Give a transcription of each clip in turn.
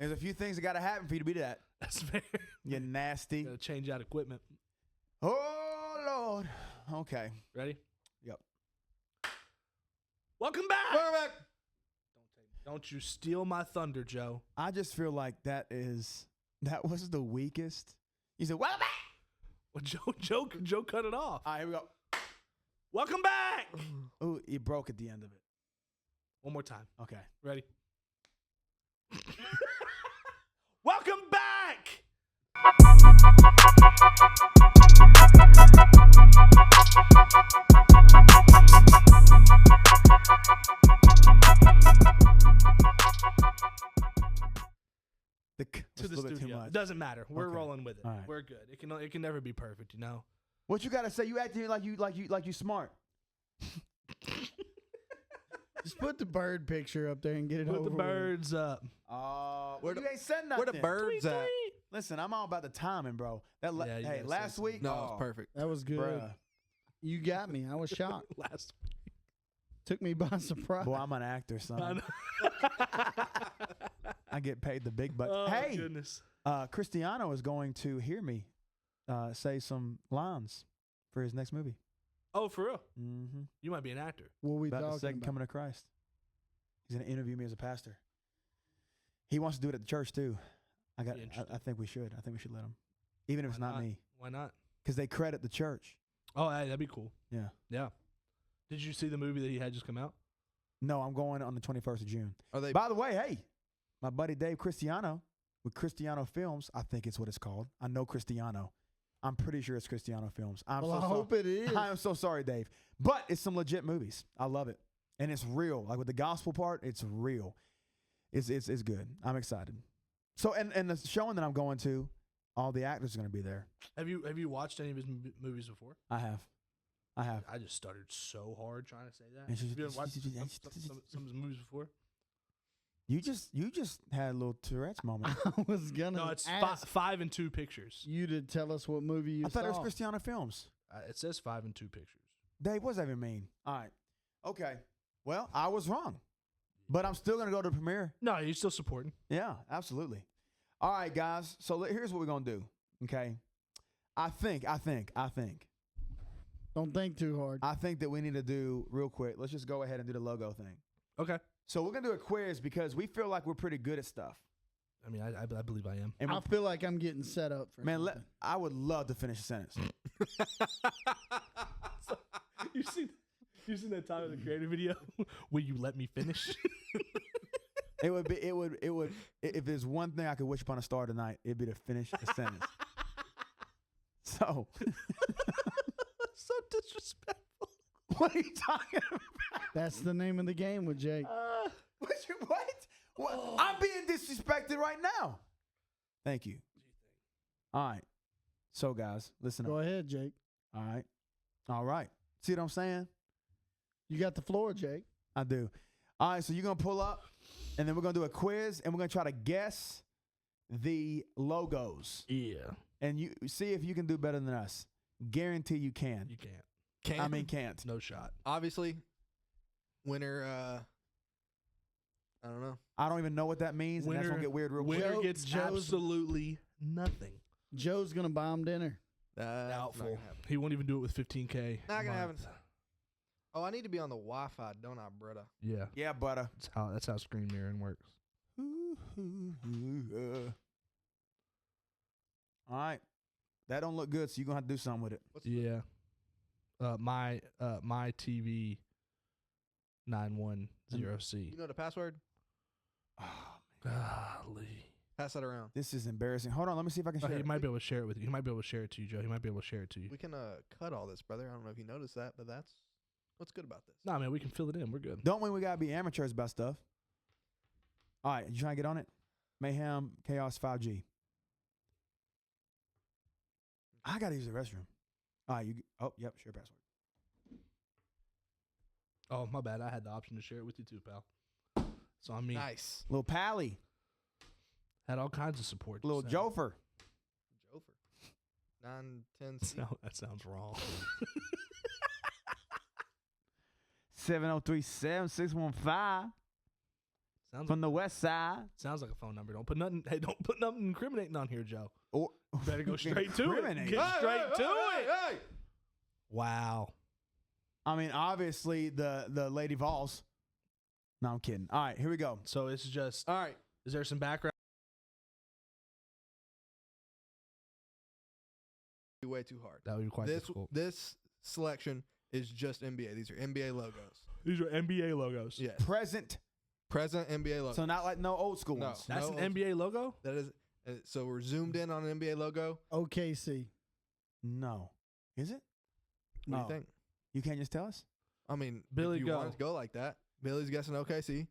There's a few things that got to happen for you to be that. That's fair. You're nasty. Gotta change out equipment. Oh, Lord. Okay. Ready? Yep. Welcome back. Don't you steal my thunder, Joe. I just feel like that was the weakest. You said, welcome back. Well, Joe cut it off. All right, here we go. Welcome back. Ooh, you broke at the end of it. One more time. Okay. Ready? Welcome back. To the studio. Doesn't matter. We're rolling with it. Right. We're good. It can never be perfect, you know. What you gotta say? You acting like you smart. Just put the bird picture up there and get it over Put the birds up. You ain't said nothing. Where the birds at? Listen, I'm all about the timing, bro. Hey, last week. No, it's perfect. That was good. Bruh. You got me. I was shocked. Last Took me by surprise. Boy, I'm an actor, son. I get paid the big bucks. Oh, hey, goodness. Cristiano is going to hear me say some lines for his next movie. Oh, for real? Mm-hmm. You might be an actor. What we About the talking second about? coming of Christ. He's going to interview me as a pastor. He wants to do it at the church too. I think we should. I think we should let him, even if it's not me, Why not? because they credit the church. Oh, hey, that'd be cool. Yeah. Yeah. Did you see the movie that he had just come out? No, I'm going on the 21st of June. Are they? By the way, hey, my buddy Dave Cristiano with Cristiano Films, I think it's what it's called. I know Cristiano. I'm pretty sure it's Cristiano Films. I hope it is. I'm so sorry, Dave. But it's some legit movies. I love it. And it's real. Like with the gospel part, it's real. It's good. I'm excited. So and the showing that I'm going to, all the actors are going to be there. Have you watched any of his movies before? I have. I just stuttered so hard trying to say that. And Have you ever watched some of his movies before? You just had a little Tourette's moment. I was gonna. No, it's ask 5 and 2 pictures. you to tell us what movie you I saw. thought it was Cristiano Films. It says 5 and 2 pictures. Dave, what does that even mean? All right. Okay. Well, I was wrong. But I'm still going to go to the premiere. No, you're still supporting. Yeah, absolutely. All right, guys. So here's what we're going to do. Okay. I think. Don't think too hard. I think that we need to do real quick. Let's just go ahead and do the logo thing. Okay. So we're going to do a quiz because we feel like we're pretty good at stuff. I mean, I believe I am. And I feel like I'm getting set up for man, something. I would love to finish a sentence. You seen that Tyler the Creator video? Will you let me finish? It would if there's one thing I could wish upon a star tonight, it'd be to finish a sentence. So So disrespectful. what are you talking about? That's the name of the game with Jake. What? I'm being disrespected right now. Thank you. All right. So guys, listen Go up. ahead, Jake. All right. See what I'm saying? You got the floor, Jake. I do. All right, so you're going to pull up, and then we're going to do a quiz, and we're going to try to guess the logos. Yeah. And you see if you can do better than us. Guarantee you can. You can't. Can't. No shot. Obviously, winner. I don't know. I don't even know what that means, and that's going to get weird real quick. Winner gets Joe's- absolutely nothing. Joe's gonna buy him dinner. Not Doubtful. gonna happen. He won't even do it with $15K. Not gonna happen. month. Oh, I need to be on the Wi-Fi, don't I, brother? Yeah. Yeah, butter. That's how screen mirroring works. All right. That don't look good, so you're going to have to do something with it. Yeah. My TV 910C. You know the password? Golly. Pass that around. This is embarrassing. Hold on. Let me see if I can share He it. might be able to share it with you. He might be able to share it to you, Joe. He might be able to share it to you. We can cut all this, brother. I don't know if you noticed that, but that's what's good about this. Nah, man, we can fill it in. We're good. Don't we got to be amateurs about stuff. All right. You trying to get on it? Mayhem Chaos 5G. I got to use the restroom. All right. Yep. Share password. Oh, my bad. I had the option to share it with you too, pal. So I mean, Nice. Little Pally. had all kinds of support. Little So- Jofer. Jofer. 910C. That sounds wrong. 703-7615. from the west side. Sounds like a phone number. Don't put nothing. Hey, don't put nothing incriminating on here, Joe. Or Better go straight to it. Incriminate. Get straight to it. Hey. Wow. I mean, obviously the Lady Vols. No, I'm kidding. All right, here we go. So it's just. All right. Is there some background? Way too hard. That would be quite difficult. This selection is just NBA. These are NBA logos. These are NBA logos. Yes. Present. Present NBA logos. So not like no old school No. ones. That's No, an NBA logo? That is. So we're zoomed in on an NBA logo. OKC. No. Is it? What No. do you think? You can't just tell us? I mean, Billy, if you go. want it to go like that. Billy's guessing OKC.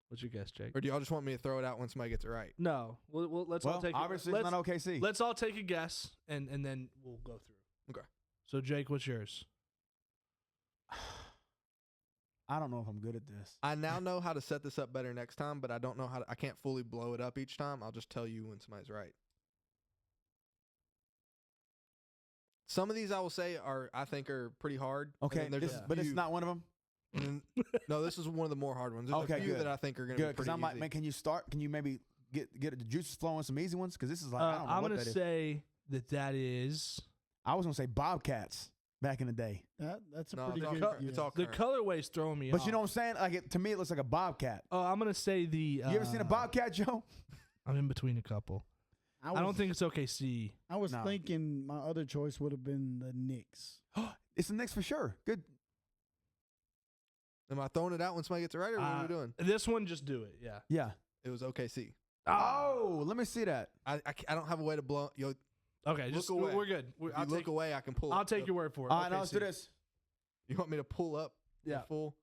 What's your guess, Jake? Or do y'all just want me to throw it out when somebody gets it right? No. Let's all Well, take obviously let's, it's not OKC. Let's all take a guess, and then we'll go through. Okay. So, Jake, what's yours? I don't know if I'm good at this. I now know how to set this up better next time, but I don't know how to. I can't fully blow it up each time. I'll just tell you when somebody's right. Some of these I will say I think are pretty hard. and Okay, then there's this, a but it's few- not one of them. and then- no, this is one of the more hard ones. There's Okay, a few good. that I think are going to Good, be because pretty I'm like, easy. man, can you start? Can you maybe get the juices flowing some easy ones? Because this is like, I don't know I'm what going that to is. say that is I was gonna say Bobcats back in the day, That's a No, pretty it's all good current. guess. It's all the current. colorway's throwing me but off. you know what I'm saying? Like to me, it looks like a Bobcat. Oh, I'm going to say the. You ever seen a Bobcat, Joe? I'm in between a couple. I don't think it's OKC. I was No. thinking my other choice would have been the Knicks. It's the Knicks for sure. Good. Am I throwing it out when somebody gets it right, or what are we doing? This one, just do it. Yeah. Yeah. It was OKC. Oh, let me see that. I don't have a way to blow. Yo, Okay, Look just away. we're good. if you look away, I can pull. I'll it. take your word for it. All right, now let's do OKC. this. You want me to pull up? the Yeah. full.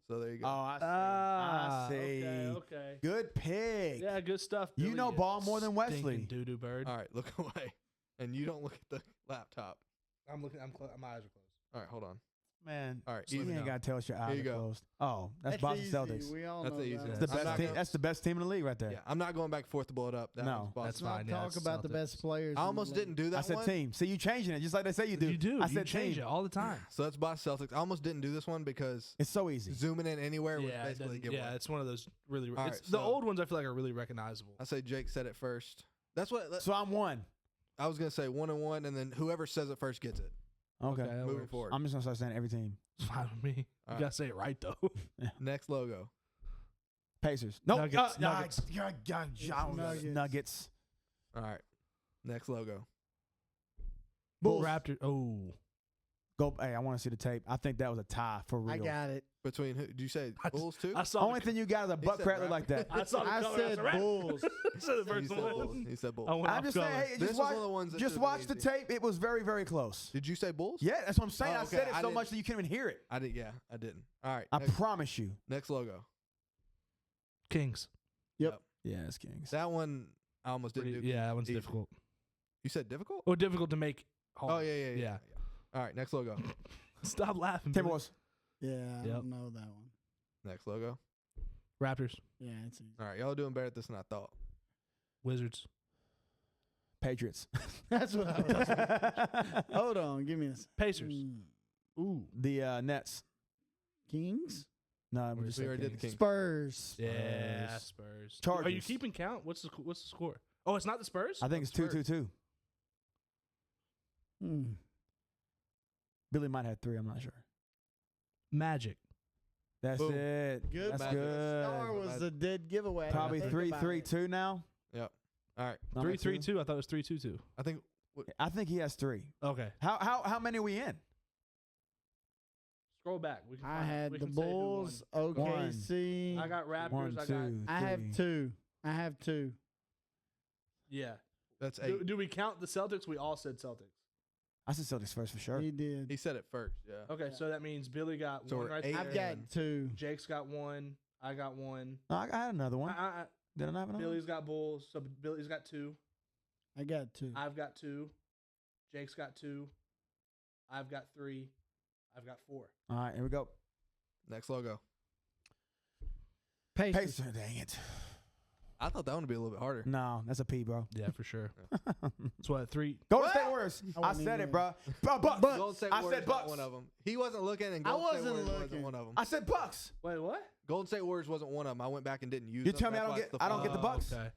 So there you Oh, go. I see. I see. Okay. Good pick. Yeah, good stuff. You Billy, know ball more than Wesley. Doo doo bird. All right, look away, and you don't look at the laptop. I'm looking. My eyes are closed. All right, hold on. Man, All right, you slow ain't down. gotta tell us your eyes Here you are go. closed. Oh, that's Boston easy. Celtics. We all That's know the easy that. one. That's the I'm best not team. gonna- That's the best team in the league right there. Yeah, I'm not going back and forth to blow it up. That No. one's Boston. That's Let's fine. not Yeah, talk it's about the Celtics. best players. I in the almost league. didn't do that I said one. team. See, you changing it just like they say you do. You do. I You said change team. it all the time. So that's Boston Celtics. I almost didn't do this one because It's so easy. zooming in anywhere would Yeah, it basically doesn't- give yeah, one. it's one of those really. All It's, right, the so- old ones I feel like are really recognizable. I say Jake said it first. That's what So I'm one. I was gonna say 1-1, and then whoever says it first gets it. Okay. that Moving works. forward. I'm just gonna start saying every team. It's fine with me. You All right. gotta say it right though. Next logo. Pacers. No. Nuggets, Nuggets. Nuggets. All right. Next logo. Bulls. Raptor. Oh, Go. Hey, I want to see the tape. I think that was a tie for real. I got it. Between who? Did you say I- Bulls too? I saw. Only thing you got is a butt said crack look Raptors. like that. I saw. The I color. said was like, Bulls. I said the He first said Bulls. one. He said Bulls. I went I'm off just color. saying. Hey, This just was watch. one of the ones that Just should've watch the been easy. tape. It was very, very close. Did you say Bulls? Yeah, that's what I'm saying. Oh, I okay. said it I so didn't- much that you can't even hear it. I did. Yeah, I didn't. All right. I Next, promise you. next logo. Kings. Yeah, it's Kings. That one I almost didn't do. Yeah, that one's Easy. difficult. You said difficult? Or difficult to make. Hard. Oh yeah. Yeah. All right. Next logo. Stop laughing. Billy. Timberwolves. Yeah, I Yep. don't know that one. Next logo. Raptors. Yeah, it's easy. All right. Y'all are doing better at this than I thought. Wizards. Patriots. That's what I was saying. Hold on, give me a second. Pacers. Ooh, The Nets. Kings, No, We we just We said already did Kings. the Kings. Spurs. Yeah, Spurs. Chargers. Are you keeping count? What's the score? Oh, it's not the Spurs. I think it's 2-2-2. Hmm. Billy might have 3. I'm not sure. Magic. That's Boom. it. Good. That's Magic. good. Star was Magic. the dead giveaway. Probably Think 3-3-2 now. Yep. All right. Number 3-3-2. I thought it was 3-2-2. I think I think he has 3. Okay. How many are we in? Scroll back. We can I find- had we the can say who won. Bulls, OKC. I got Raptors. 1, 2, I got. I have 3. 2. I have 2. Yeah. that's 8. Do we count the Celtics? We all said Celtics. I said Celtics first for sure. He did. He said it first. Yeah. Okay, so that means Billy got So one we're right 8 there. I've got 2. Jake's got 1. I got 1. No, I had another one. Did I not have another Billy's got Bulls. So Billy's got 2. I got 2. I've got 2. Jake's got 2. I've got 3. I've got 4. one? All right, here we go. Next logo. Pacers. Pacers. Dang it. I thought that one would be a little bit harder. No, that's a P, bro. Yeah, for sure. That's what 3. Golden State Warriors. I I wasn't said even it, bro. Bucks. Golden State I Warriors said not Bucks. one of them. He wasn't looking, and I Golden State wasn't Warriors looking. wasn't one of them. I said Bucks. Wait, what? Golden State Warriors wasn't one of them. I went back and didn't use You them. tell me That's I don't why get- it's the I don't get the final. Bucks? Okay.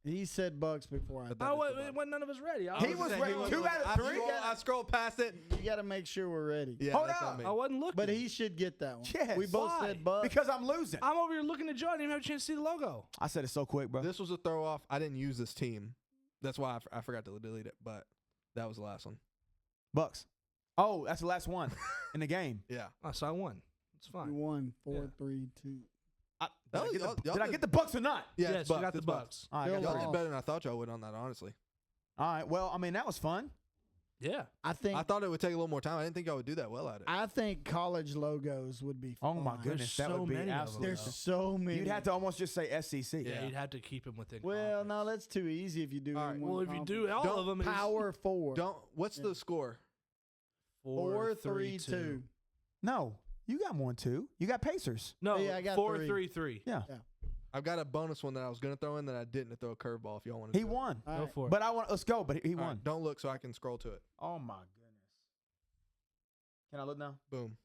He said Bucks before I But did. that Oh, is the wait, Bucks. when none of us ready. He was saying ready. wasn't 2 out of I 3? I scrolled past it. You got to make sure we're ready. Yeah, Hold that's up. on me. I wasn't looking. But he should get that one. Yes. We both Why? said Bucks. Because I'm losing. I'm over here looking at Joe. I didn't even have a chance to see the logo. I said it so quick, bro. This was a throw off. I didn't use this team. That's why I forgot to delete it. But that was the last one. Bucks. Oh, that's the last one in the game. Yeah. Oh, so I won. It's We fine. won Yeah. 4-3-2. That was- Did y'all I did- get the Bucks or not? Yeah, yes, it's you Bucks. got the It's Bucks. All right, I Still got Y'all the lost. did better than I thought y'all would on that, honestly. All right. Well, I mean, that was fun. Yeah. I think I thought it would take a little more time. I didn't think y'all would do that well at it. college logos would be Oh, my fun. goodness. That so would be many of them, absolutely. There's though. so many. You'd have to almost just say SEC. Yeah, Yeah. you'd have to keep him within. Well, no, conference. that's too easy if you do. All in right. one Well, if you do conference. all of them, it's Power 4. What's Yeah. the score? 4-3-2. No, you got more than 2. You got Pacers. No, Yeah, I got 4-3-3. Yeah. I've got a bonus one that I was going to throw in that I didn't to throw a curveball if y'all want to. He won. All Go right. for it. But I want. Let's go. But he won. Don't look so I can scroll to it. Oh my goodness. Can I look now? Boom.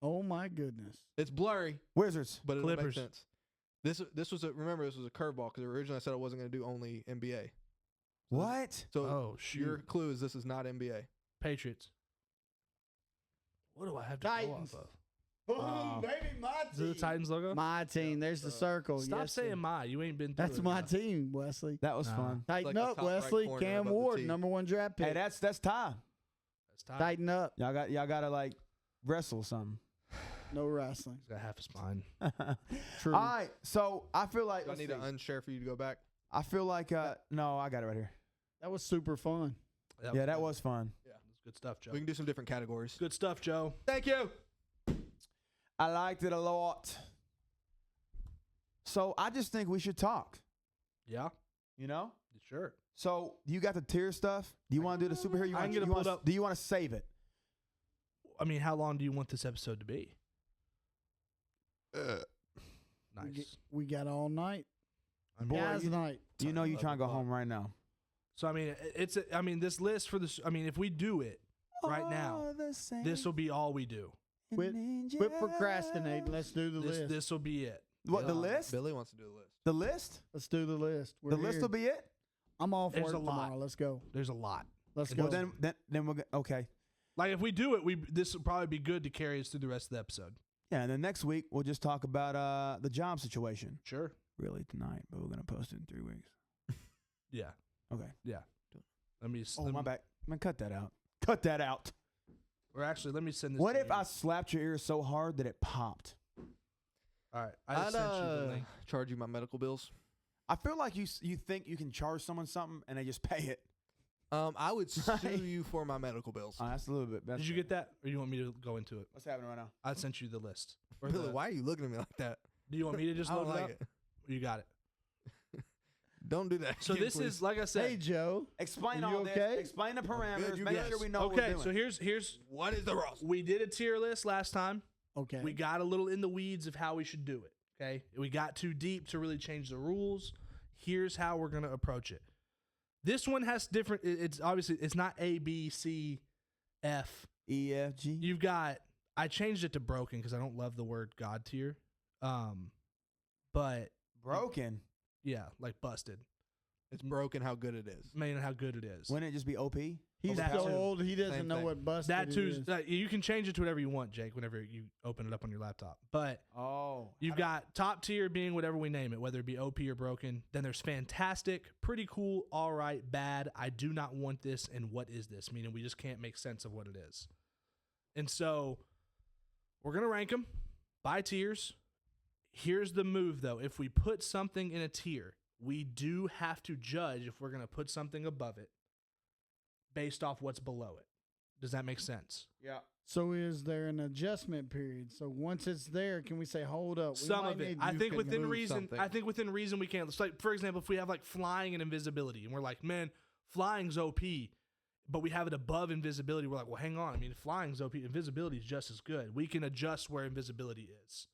Oh my goodness. It's blurry, Wizards. but it'll make Clippers. sense. This was remember this was a curveball because originally I said I wasn't going to do only NBA. What? So Oh shoot. your clue is this is not NBA. Patriots. What do I have to Titans. go off of? Boom, baby, my Is it the Titans logo? My team. There's the circle. Stop Yes, saying sir. my. You ain't been through That's it my enough. team, Wesley. That was Nah. fun. Tighten the up, top right Wesley. corner Cam above the Ward, T. #1 draft pick. Hey, that's Ty. That's time. Tighten up. Y'all got to like wrestle something. No wrestling. He's got half a spine. True. All right. So I feel like Do I let's need see. to unshare for you to go back? I feel like no, I got it right here. That was super fun. Yeah, that was fun. That's good stuff, Joe. We can do some different categories. Good stuff, Joe. Thank you. I liked it a lot. So I just think we should talk. Yeah, You know. sure. So you got the tier stuff. Do you want to do the superhero? You I want can get it you pulled wanna- up. Do you want to save it? I mean, how long do you want this episode to be? Nice. We got all night. I mean, Boy, Guys night. You know you love trying to it. go home right now. so I mean, I mean, this list for this. I mean, if we do it right now, All the same this will be all we do. Quit procrastinating. Let's do the list. This will be it. What, the list? Billy wants to do a list. The list? Let's do the list. We're The list here. will be it? I'm off There's work a lot. tomorrow. Let's go. There's a lot. Let's And go. Well, then we'll get, okay. Like if we do it, this will probably be good to carry us through the rest of the episode. Yeah, and then next week we'll just talk about the job situation. Sure. Really tonight, but we're gonna post it in 3 weeks. Yeah. Okay. Let me. Oh, my bad. Man, cut that out. Cut that out. Or actually, let me send this. What to if you. I slapped your ear so hard that it popped? All right. I I'd just sent you the link. charge you my medical bills. I feel like you think you can charge someone something and they just pay it. I would sue Right. you for my medical bills. That's a little bit. That's Did you get that, or do you want me to go into it? What's happening right now? I sent you the list. Or Billy, the- why are you looking at me like that? Do you want me to just I load don't it like up? it. You got it. Don't do that. So again, this please. is, like I said. Hey, Joe. Explain Are you all okay? this. Explain the parameters. you Make guys- sure we know what Okay, we're so doing. here's what is the roster? we did a tier list last time. Okay. We got a little in the weeds of how we should do it. Okay, we got too deep to really change the rules. Here's how we're gonna approach it. This one has different. It's obviously it's not A, B, C, F. EFG. You've got. I changed it to broken because I don't love the word God tier. But Broken. yeah, like busted. It's broken how good it is. Man, how good it is. Wouldn't it just be OP? He's That so too. old he doesn't Same know thing. what busted That it too. is. You can change it to whatever you want, Jake. Whenever you open it up on your laptop, but Oh. you've got top tier being whatever we name it, whether it be OP or broken. Then there's fantastic, pretty cool, all right, bad. I do not want this, and what is this? Meaning we just can't make sense of what it is. And so we're gonna rank them by tiers. Here's the move, though. If we put something in a tier, we do have to judge if we're gonna put something above it based off what's below it. Does that make sense? Yeah. So is there an adjustment period? So once it's there, can we say, hold up? we Some might of it. need- I you think can within move reason. something. I think within reason we can. It's like, for example, if we have like flying and invisibility, and we're like, man, flying's OP, but we have it above invisibility. We're like, well, hang on. I mean, flying's OP, invisibility is just as good. We can adjust where invisibility is.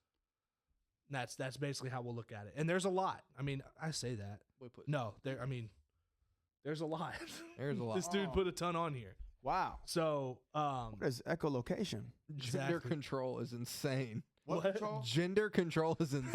And that's basically how we'll look at it. And there's a lot. I mean, I say that. We put No, there. I mean, there's a lot. There's a lot. This dude put a ton on here. Wow. So, What is echolocation? gender exactly. control is insane. What What? control? Gender control is insane.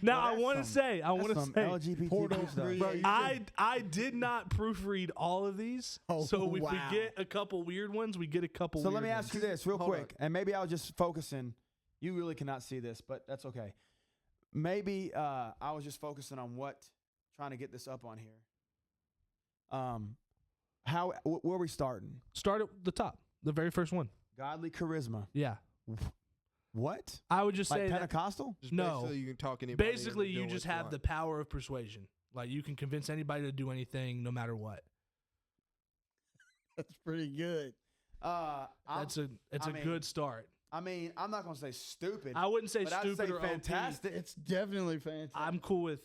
Now Well, I that's want to some- say, I want That's to some say, LGBT Portal stuff. three. Bro, you I did not proofread all of these. Oh, So if we wow. get a couple weird ones, we get a couple. So weird let me ask you ones. this real Hold quick, and maybe I'll just focus in. You really cannot see this, but that's okay. Maybe I was just focusing on trying to get this up on here. Where are we starting? Start at the top, the very first one. Godly charisma. Yeah, What? I would just Like say that Pentecostal? Just No. basically you can talk anybody. into basically you doing just what have want. the power of persuasion. Like you can convince anybody to do anything, no matter what. That's pretty good. It's a I mean, good start. I'm not gonna say stupid. I wouldn't say but I'd stupid say or OP. fantastic. It's definitely fantastic. I'm cool with.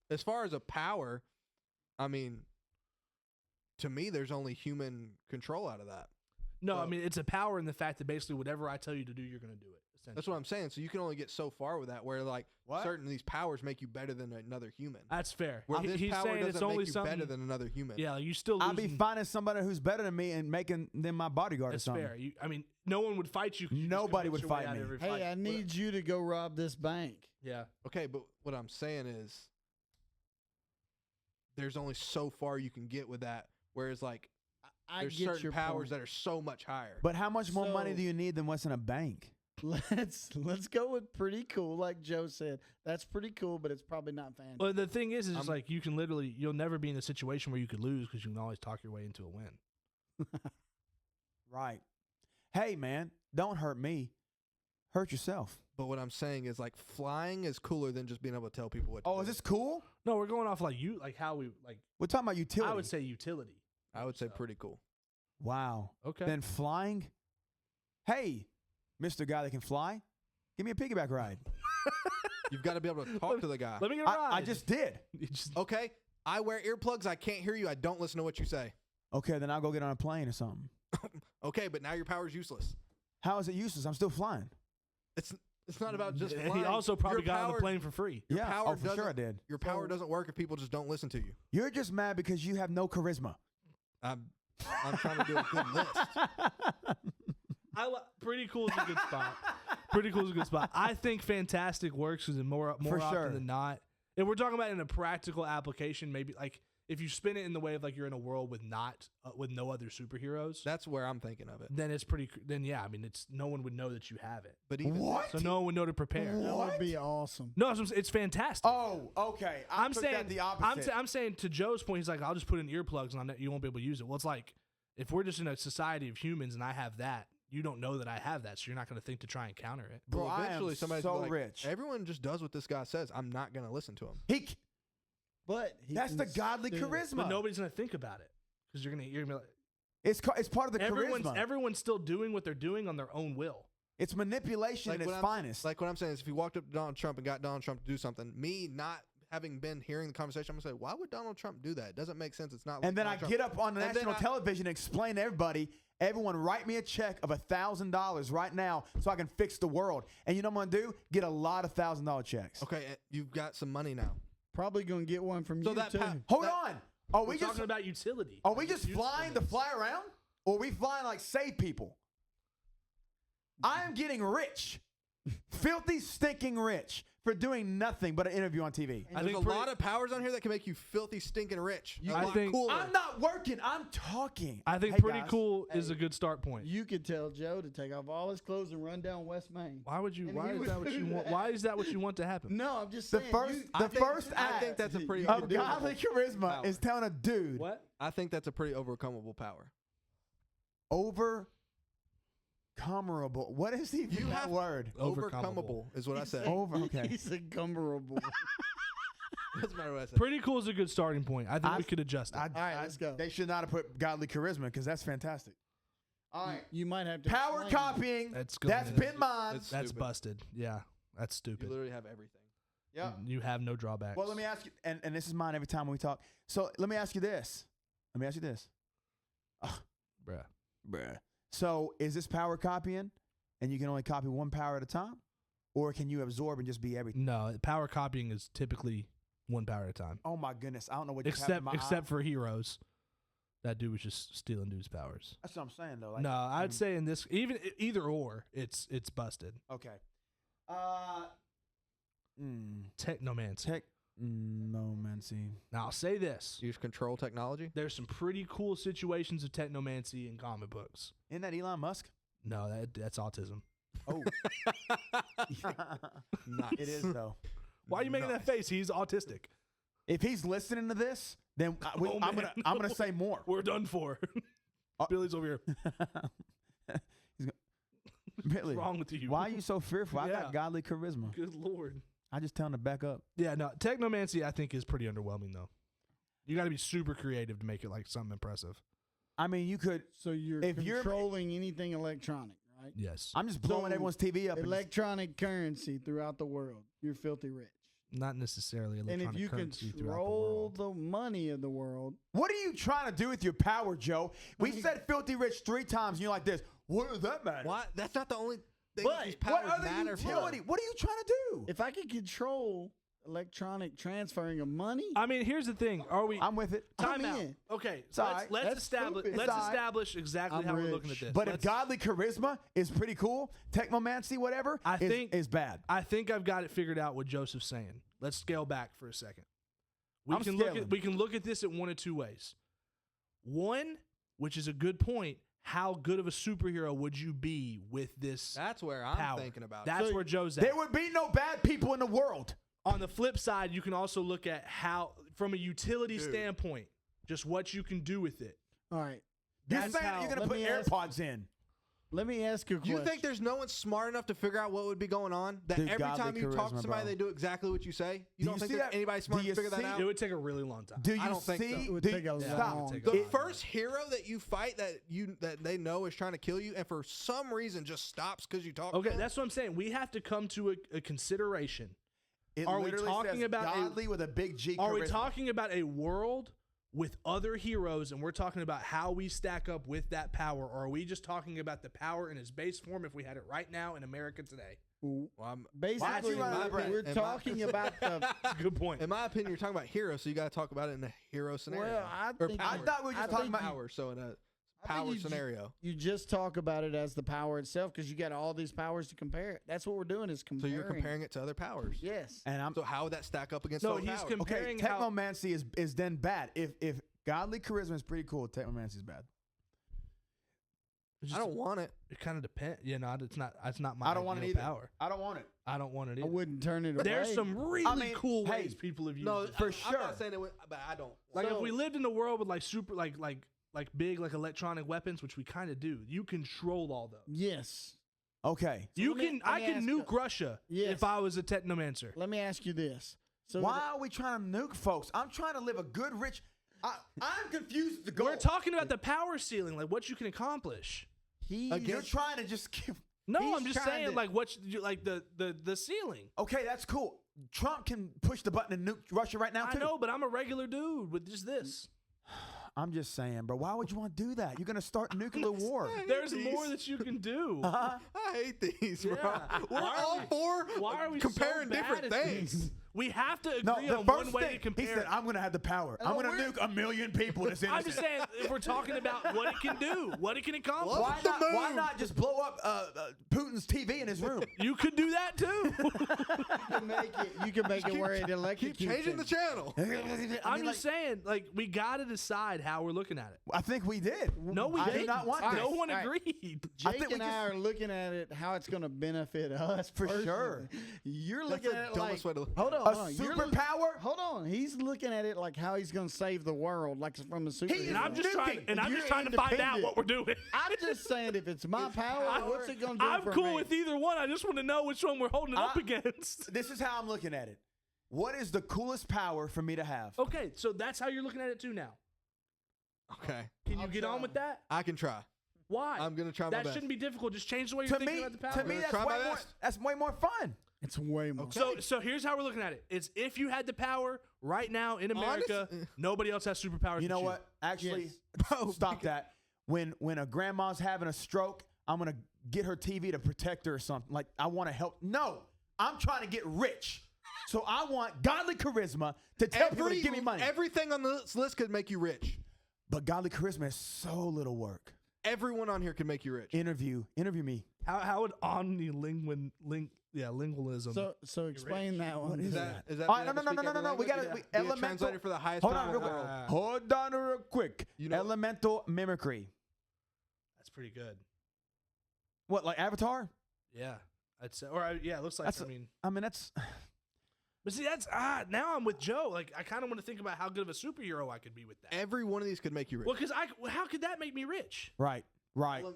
As far as a power, I mean, to me, there's only human control out of that. No, I Well- mean it's a power in the fact that basically whatever I tell you to do, you're going to do it. That's what I'm saying. So you can only get so far with that, where like What? certain of these powers make you better than another human. That's fair. Where He- this he's power saying doesn't it's only make you something better than another human. Yeah, you still. I'll be losing- finding somebody who's better than me and making them my bodyguard That's or something. fair. I mean, no one would fight you. 'cause you just Nobody convince would your way fight out of me. every Hey, fight. I need you to go rob this bank. Yeah. Okay, but what I'm saying is, there's only so far you can get with that. Whereas like I there's get certain your powers point. that are so much higher. But how much more money So- do you need than what's in a bank? Let's go with pretty cool, like Joe said. That's pretty cool, but it's probably not fantastic. Well, the thing is I'm- like you can literally, you'll never be in a situation where you could lose because you can always talk your way into a win. Right. Hey, man, don't hurt me. Hurt yourself. But what I'm saying is like flying is cooler than just being able to tell people what to Oh, do. is this cool? No, we're going off like you, like how we like. We're talking about utility. I would say utility. I would say So. pretty cool. Wow. Okay. Then flying. Hey, Mr. Guy that can fly, give me a piggyback ride. You've got to be able to talk to the guy. Let me get a ride. I just did. You just- Okay, I wear earplugs. I can't hear you. I don't listen to what you say. Okay, then I'll go get on a plane or something. Okay, but now your power's useless. How is it useless? I'm still flying. It's not about just he flying. also probably Your got on power- the plane for free. Your yeah, power oh, for sure I doesn't- did. Your power doesn't work if people just don't listen to you. You're just mad because you have no charisma. I'm trying to do a good list. Pretty cool is a good spot. Pretty cool is a good spot. I think fantastic works because more For often sure. than not. If we're talking about in a practical application, maybe like if you spin it in the way of like you're in a world with with no other superheroes, That's where I'm thinking of it. then it's pretty. Then yeah, I mean, it's no one would know that you have it, But even What? so no one would know to prepare. That What? would be awesome. No, it's fantastic. Oh, okay. I I'm took saying that the opposite. I'm saying to Joe's point, he's like, I'll just put in earplugs and you won't be able to use it. Well, it's like if we're just in a society of humans and I have that, you don't know that I have that, so you're not going to think to try and counter it. Bro, well, I am eventually somebody's so gonna be like, rich. Everyone just does what this guy says. I'm not gonna listen to him. But That's the godly charisma. But nobody's going to think about it because you're gonna be like, It's part of the charisma. everyone's still doing what they're doing on their own will. It's manipulation Like at its what I'm- finest. Like what I'm saying is, if you walked up to Donald Trump and got Donald Trump to do something, me not having been hearing the conversation, I'm gonna say, why would Donald Trump do that? It doesn't make sense. It's not. Like and then I Donald Trump. get up on And then national I- television and explain to everyone write me a check of $1,000 right now so I can fix the world. And you know what I'm gonna do? Get a lot of $1,000 checks. Okay, you've got some money now. Probably gonna get one from So you that too. pa- Hold That- on. Are We're we just talking about utility. are we just flying to Usefulness. fly around? Or are we flying like save people? I am getting rich. Filthy, stinking rich for doing nothing but an interview on TV. I There's think a lot of powers on here that can make you filthy, stinking rich. You I lot think- cooler. I'm not working. I'm talking. I think Hey, pretty guys. cool is Hey. a good start point. You could tell Joe to take off all his clothes and run down West Main. Why would you? And Why he is would that what you do want? that. Why is that what you want to happen? No, I'm just The saying. first- you- the first I think act that's a pretty Of overcomable godly charisma power. is telling a dude What? I think that's a pretty overcomable power. overcomable. What is even You that have- word? Overcomable. Is what I said. Over. Okay. He's a gummerable. Doesn't matter what I said. Pretty cool is a good starting point. I think we could adjust it. All right, let's go. They should not have put godly charisma because that's fantastic. All right. You might have to Power explain it. copying. That's good. That's been mine. It's That's stupid. busted. Yeah, that's You stupid. literally have everything. Yeah. You have no drawbacks. Well, let me ask you, and this is mine every time we talk. So let me ask you this. Bruh. So is this power copying, and you can only copy one power at a time, or can you absorb and just be everything? No, power copying is typically one power at a time. Oh my goodness, I don't know what just happened to Except my eye. for heroes. That dude was just stealing dude's powers. That's what I'm saying though. Like, No, I'd mm, say in this either or, it's busted. Okay. Technomancy. Technomancy. Now I'll say this: Use control technology. there's some pretty cool situations of technomancy in comic books. Isn't that Elon Musk? No, that's autism. Oh, Nice. it is though. Why are you making that face? He's autistic. If he's listening to this, then Oh, I'm man. gonna say more. We're done for. Billy's over here. He's Billy, What's wrong with you? why are you so fearful? I Yeah. got godly charisma. Good lord. I just tell him to back up. Yeah, no, technomancy I think is pretty underwhelming though. You got to be super creative to make it like something impressive. I mean, you could. So you're If you're- controlling anything electronic, right? Yes. I'm just blowing So, everyone's TV up. And just- Electronic currency throughout the world. You're filthy rich. Not necessarily And electronic if you currency throughout the control world. the money of the world, what are you trying to do with your power, Joe? We said filthy rich 3 times, and you're like this. What does that matter? What? That's not the only thing But these What powers other matter utility? for. What are you trying to do? if I could control electronic transferring of money, I mean, here's the thing. Are we I'm with it. time I'm out? in. Okay, It's all let's, right. let's That's establish stupid. let's It's all right. establish exactly I'm how we're looking at rich. this. But if Let's- godly charisma is pretty cool, technomancy, whatever, I think- is bad. I think I've got it figured out what Joseph's saying. Let's scale back for a second. I'm We scaling. can look at this in one of two ways. One, which is a good point, how good of a superhero would you be with this That's where I'm power? thinking about. That's So where Joe's at. There would be no bad people in the world. On the flip side, you can also look at how, from a utility Dude. standpoint, just what you can do with it. all right. You're That's saying how- you're going to let put me ask- AirPods in. Let me ask you a question. You think there's no one smart enough to figure out what would be going on? That Dude, every godly time you talk to charisma, somebody, bro. they do exactly what you say? Do You don't you think see there's that? anybody smart Do to you figure that see- out? It would take a really long time. Do you I don't think so. see? It would do take you- a stop. long Take a The lot. first hero that you fight that they know is trying to kill you, and for some reason just stops because you talk. Okay, to them? that's what I'm saying. We have to come to a consideration. It Are we literally talking says about a- godly with a big G? Are we charisma. talking about a world with other heroes and we're talking about how we stack up with that power, or are we just talking about the power in its base form if we had it right now in America today? Well, I'm- Basically, run out of breath? we're In my- talking about the. Good point. in my opinion, you're talking about heroes, so you got to talk about it in a hero scenario. Well, I Or think I power. thought we were just I talking think about. power. So in a I think power you ju- scenario, You just talk about it as the power itself because you got all these powers to compare it. That's what we're doing is so comparing. you're comparing it to other powers. Yes. And I'm So how would that stack up against No, other he's powers? okay. comparing how. Technomancy is then bad. If godly charisma is pretty cool, technomancy is bad. I don't want it. It kind of depends. You know, it's not. It's not my. I don't want it ideal either. Power. I don't want it. I don't want it I either. wouldn't turn it away. There's some really I mean, cool hey, ways people have used No, it. For I'm sure. not saying it, but I don't. Like So- if we lived in a world with like super like big like electronic weapons, which we kind of do, you control all those. Yes. Okay. You let me- can. let I me can ask nuke Russia Yes. if I was a technomancer. Let me ask you this. So Why are we trying to nuke folks? I'm trying to live a good, rich. I'm confused with the goal. We're talking about the power ceiling, like what you can accomplish. he's You're trying to just give. No, He's I'm just trying saying to- like what like the ceiling. Okay, that's cool. Trump can push the button and nuke Russia right now I too. know, but I'm a regular dude with just this. I'm just saying, bro. Why would you want to do that? You're gonna start nuclear war. There's these. more that you can do. Uh-huh. I hate these, bro. Yeah. We're Why are all we- for Why are we comparing so bad different at things. these? We have to No, agree the on first one way thing to he compare. said, I'm gonna have the power. I'm gonna we're- nuke 1 million people. That's innocent. I'm just saying, if we're talking about what it can do, what it can accomplish, Why the not? Why moon. not just blow up Putin's TV in his room? you could do that too. you can make it where it electrocutes Keep changing him. the channel. I'm just saying, like, we got to decide how we're looking at it. I think we did. No, we I didn't. did not want All this. No one All right. agreed. I Jake think we and I just- are looking at it how it's going to benefit us For personally. sure. You're That's looking the at it dumbest like way to. hold on, A hold on. You're superpower? Hold on. He's looking at it like how he's going to save the world, like from a superhero. And I'm just trying. nuking. And I'm You're just trying to find out independent. what we're doing. I'm just saying, if it's my power, what's it going to do I'm for cool me? with either one. I just want to know which one we're holding it up against. This is how I'm looking at it. What is the coolest power for me to have? Okay, so that's how you're looking at it too now. Okay, Can you I'll get on try. with that? I can try. Why? I'm gonna try my That best. shouldn't be difficult. Just change the way you're To thinking me, about the power. to me, gonna that's try my way more. best. That's way more fun. It's way more. Okay. So here's how we're looking at it. It's if you had the power right now in America, nobody else has superpowers. You know but what? Actually, Yes. Bro, stop that. When a grandma's having a stroke, I'm gonna get her TV to protect her or something. Like I want to help. No, I'm trying to get rich. So I want godly charisma to tell people to give me money. Everything on this list could make you rich. But godly charisma is so little work. Everyone on here can make you rich. Interview me. How would omnilingual Yeah, lingualism. So explain that one. is Is that? that All right, the no, speak no, every no. We language? got to Be a elemental. translator for the highest Hold power on, in real the quick. world. Hold on, real quick. You know- Elemental mimicry. That's pretty good. What, like Avatar? Yeah, I'd say. Or yeah, it looks like. That's I mean, I mean, that's but see, that's now I'm with Joe. Like, I kind of want to think about how good of a superhero I could be with that. Every one of these could make you rich. Well, because how could that make me rich? right. Controlled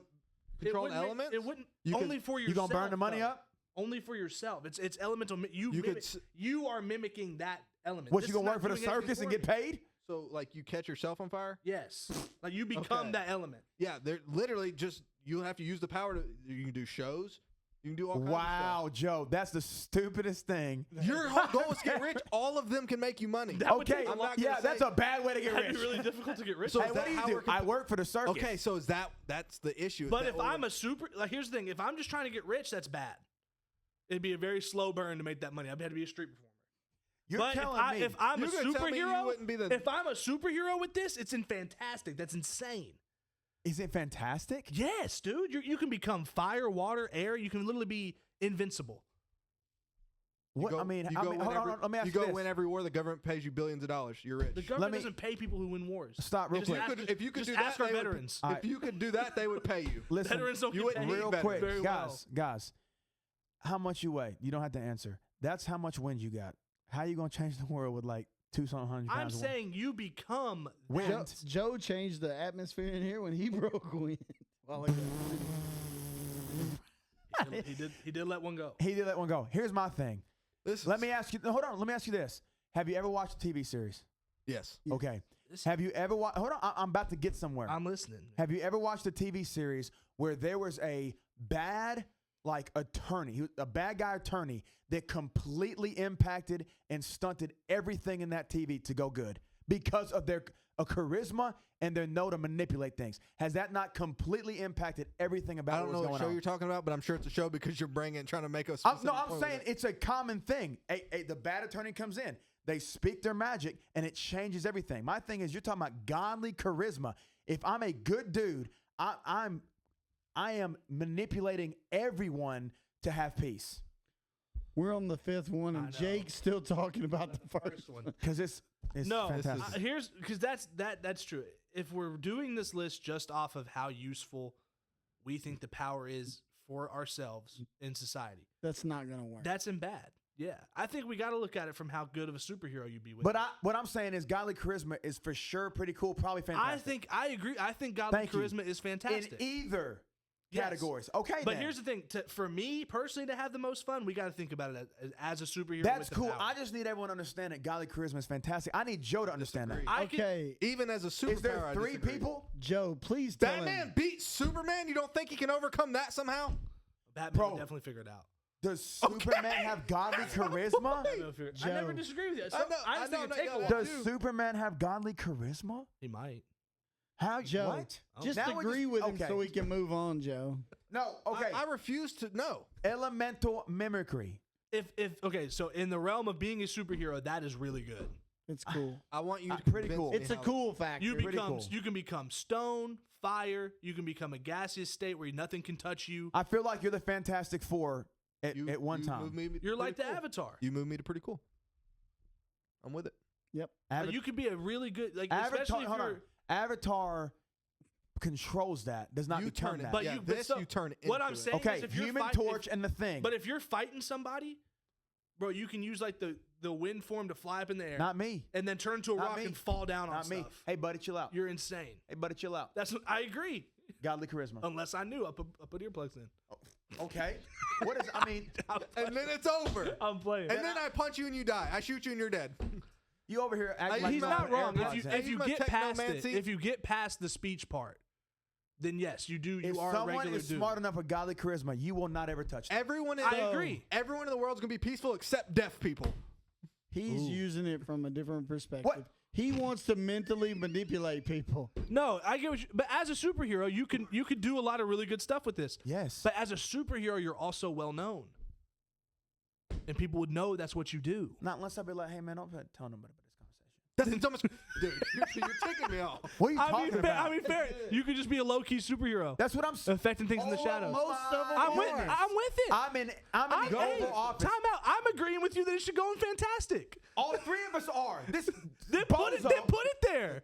It wouldn't make- elements. It wouldn't. You could- Only for You yourself. gonna burn the money though. up? Only for yourself. It's elemental. You You could mimic, s- you are mimicking that element. What, This you is gonna not work for the doing anything circus and for get me. paid? So like you catch yourself on fire. Yes, like you become Okay. that element. Yeah, they're literally just you have to use the power to. You can do shows. You can do all kinds Wow, Joe, that's the stupidest thing. of stuff. Your whole goal is to get rich. All of them can make you money. That would Okay, take a I'm lot. not gonna yeah, that's say- a bad way to get That'd rich. be really difficult to get rich. So Hey, is what that do you how do? we're I work for the circus. Okay, so that's the issue. but That if we're- I'm a super, like, here's the thing: if I'm just trying to get rich, that's bad. It'd be a very slow burn to make that money. I'd have to be a street performer. You're but telling me. if I'm a You're gonna tell me you superhero, wouldn't be the- if I'm a superhero with this, it's fantastic. That's insane. Is it fantastic? Yes, dude. You can become fire, water, air. You can literally be invincible. you What go- I mean, you I go mean win hold every- on, let me ask you you go this. win every war. The government pays you billions of dollars. You're rich. The government me- doesn't pay people who win wars. Stop real Just quick. ask- if you could just do that, ask our they would- veterans. All if you could do that, they would pay you. Listen, Veterans don't you get wouldn't paid need real better. quick, very well. guys, how much you weigh? You don't have to answer. That's how much wind you got. How you gonna change the world with like 200 I'm pounds of wind? saying you become Wind. Joe changed the atmosphere in here when he broke wind. While ago. He did let one go. He did let one go. Here's my thing. Let me ask you. Hold on. Let me ask you this. Have you ever watched a TV series? Yes. Yeah. Okay. This- Have you ever watched? Hold on. I'm about to get somewhere. I'm listening. Have you ever watched a TV series where there was a bad attorney, a bad guy attorney that completely impacted and stunted everything in that TV to go good because of their charisma and their know to manipulate things? Has that not completely impacted everything about I don't know what's what going show on? you're talking about, but I'm sure it's a show because you're trying to make us. I'm saying it's a common thing. The bad attorney comes in, they speak their magic, and it changes everything. My thing is, you're talking about godly charisma. If I'm a good dude, I am manipulating everyone to have peace We're on the fifth one, I and know. Jake's still talking about the first one. because it's No, fantastic. here's because that's true. If we're doing this list just off of how useful we think the power is for ourselves in society, That's not gonna work. that's in bad. Yeah, I think we got to look at it from how good of a superhero you'd be with. But what I'm saying is godly charisma is for sure pretty cool, probably fantastic. I agree. I think godly Thank you. charisma is fantastic. in either Yes. categories. Okay, But then. here's the thing: for me personally, to have the most fun, we got to think about it as a superhero. That's with the cool. power. I just need everyone to understand that godly charisma is fantastic. I need Joe to understand that. disagree. I could- Okay, Even as a superpower, Is there I 3 disagree. people? Joe, please tell Batman him. beat Superman. You don't think he can overcome that somehow? Batman Bro. would definitely figure it out. Does Superman have godly charisma? Batman would figure- I never Joe. disagree with you. I So, know- I I just know, think no, it take yeah, a while. that- Does do. Superman have godly charisma? He might. How? Joe, What? just Now we're agree with him okay. so we can move on, Joe. No. Okay. I refuse to. No. Elemental mimicry. If okay, so in the realm of being a superhero, that is really good. It's cool. I want you to Pretty convince cool. me It's a how- cool factor. You Pretty become cool. you can become stone, fire. You can become a gaseous state where nothing can touch you. I feel like you're the Fantastic Four at one you time. move me to You're like the pretty cool. Avatar. You move me to pretty cool. I'm with it. Yep. Ava- You could be a really good like Avatar, especially if hold on. you're. Avatar controls that. Does not You become turn it. that. But yeah, you- but this so- you turn it. what into I'm it. saying- okay, is if you're Human fight- Torch and the Thing. But if you're fighting somebody, bro, you can use like the wind form to fly up in the air, not me. and then turn into a Not rock me. and fall down on Not me. stuff. Hey, buddy, chill out. You're insane. Hey, buddy, chill out. That's I agree. Godly charisma. Unless I knew, I put earplugs in. Okay. What is? I mean, And then it's over. I'm playing. And then I punch you and you die. I shoot you and you're dead. you over here acting like He's you not don't wrong. have If you, AirPods in. if you I'm a get past it, technomancy. if you get past the speech part, then yes, you do. If You are a someone regular is dude. smart enough with godly charisma, you will not ever touch them. Everyone. I agree. Everyone in the world's gonna be peaceful except deaf people. He's Ooh. using it from a different perspective. What? He wants to mentally manipulate people. No, I get what you, but as a superhero, you can do a lot of really good stuff with this. Yes. But as a superhero, you're also well known, and people would know that's what you do. Not unless I be like, hey man, don't tell nobody about this conversation. That's so much, dude. You're taking me off. What are you talking about? Fair. You could just be a low key superhero, That's what I'm saying. affecting things in the shadows. Most of them I'm with are. it. I'm in Hey, Oval Office. time out. I'm agreeing with you that it should go in Fantastic. All three of us are. This Then put it there.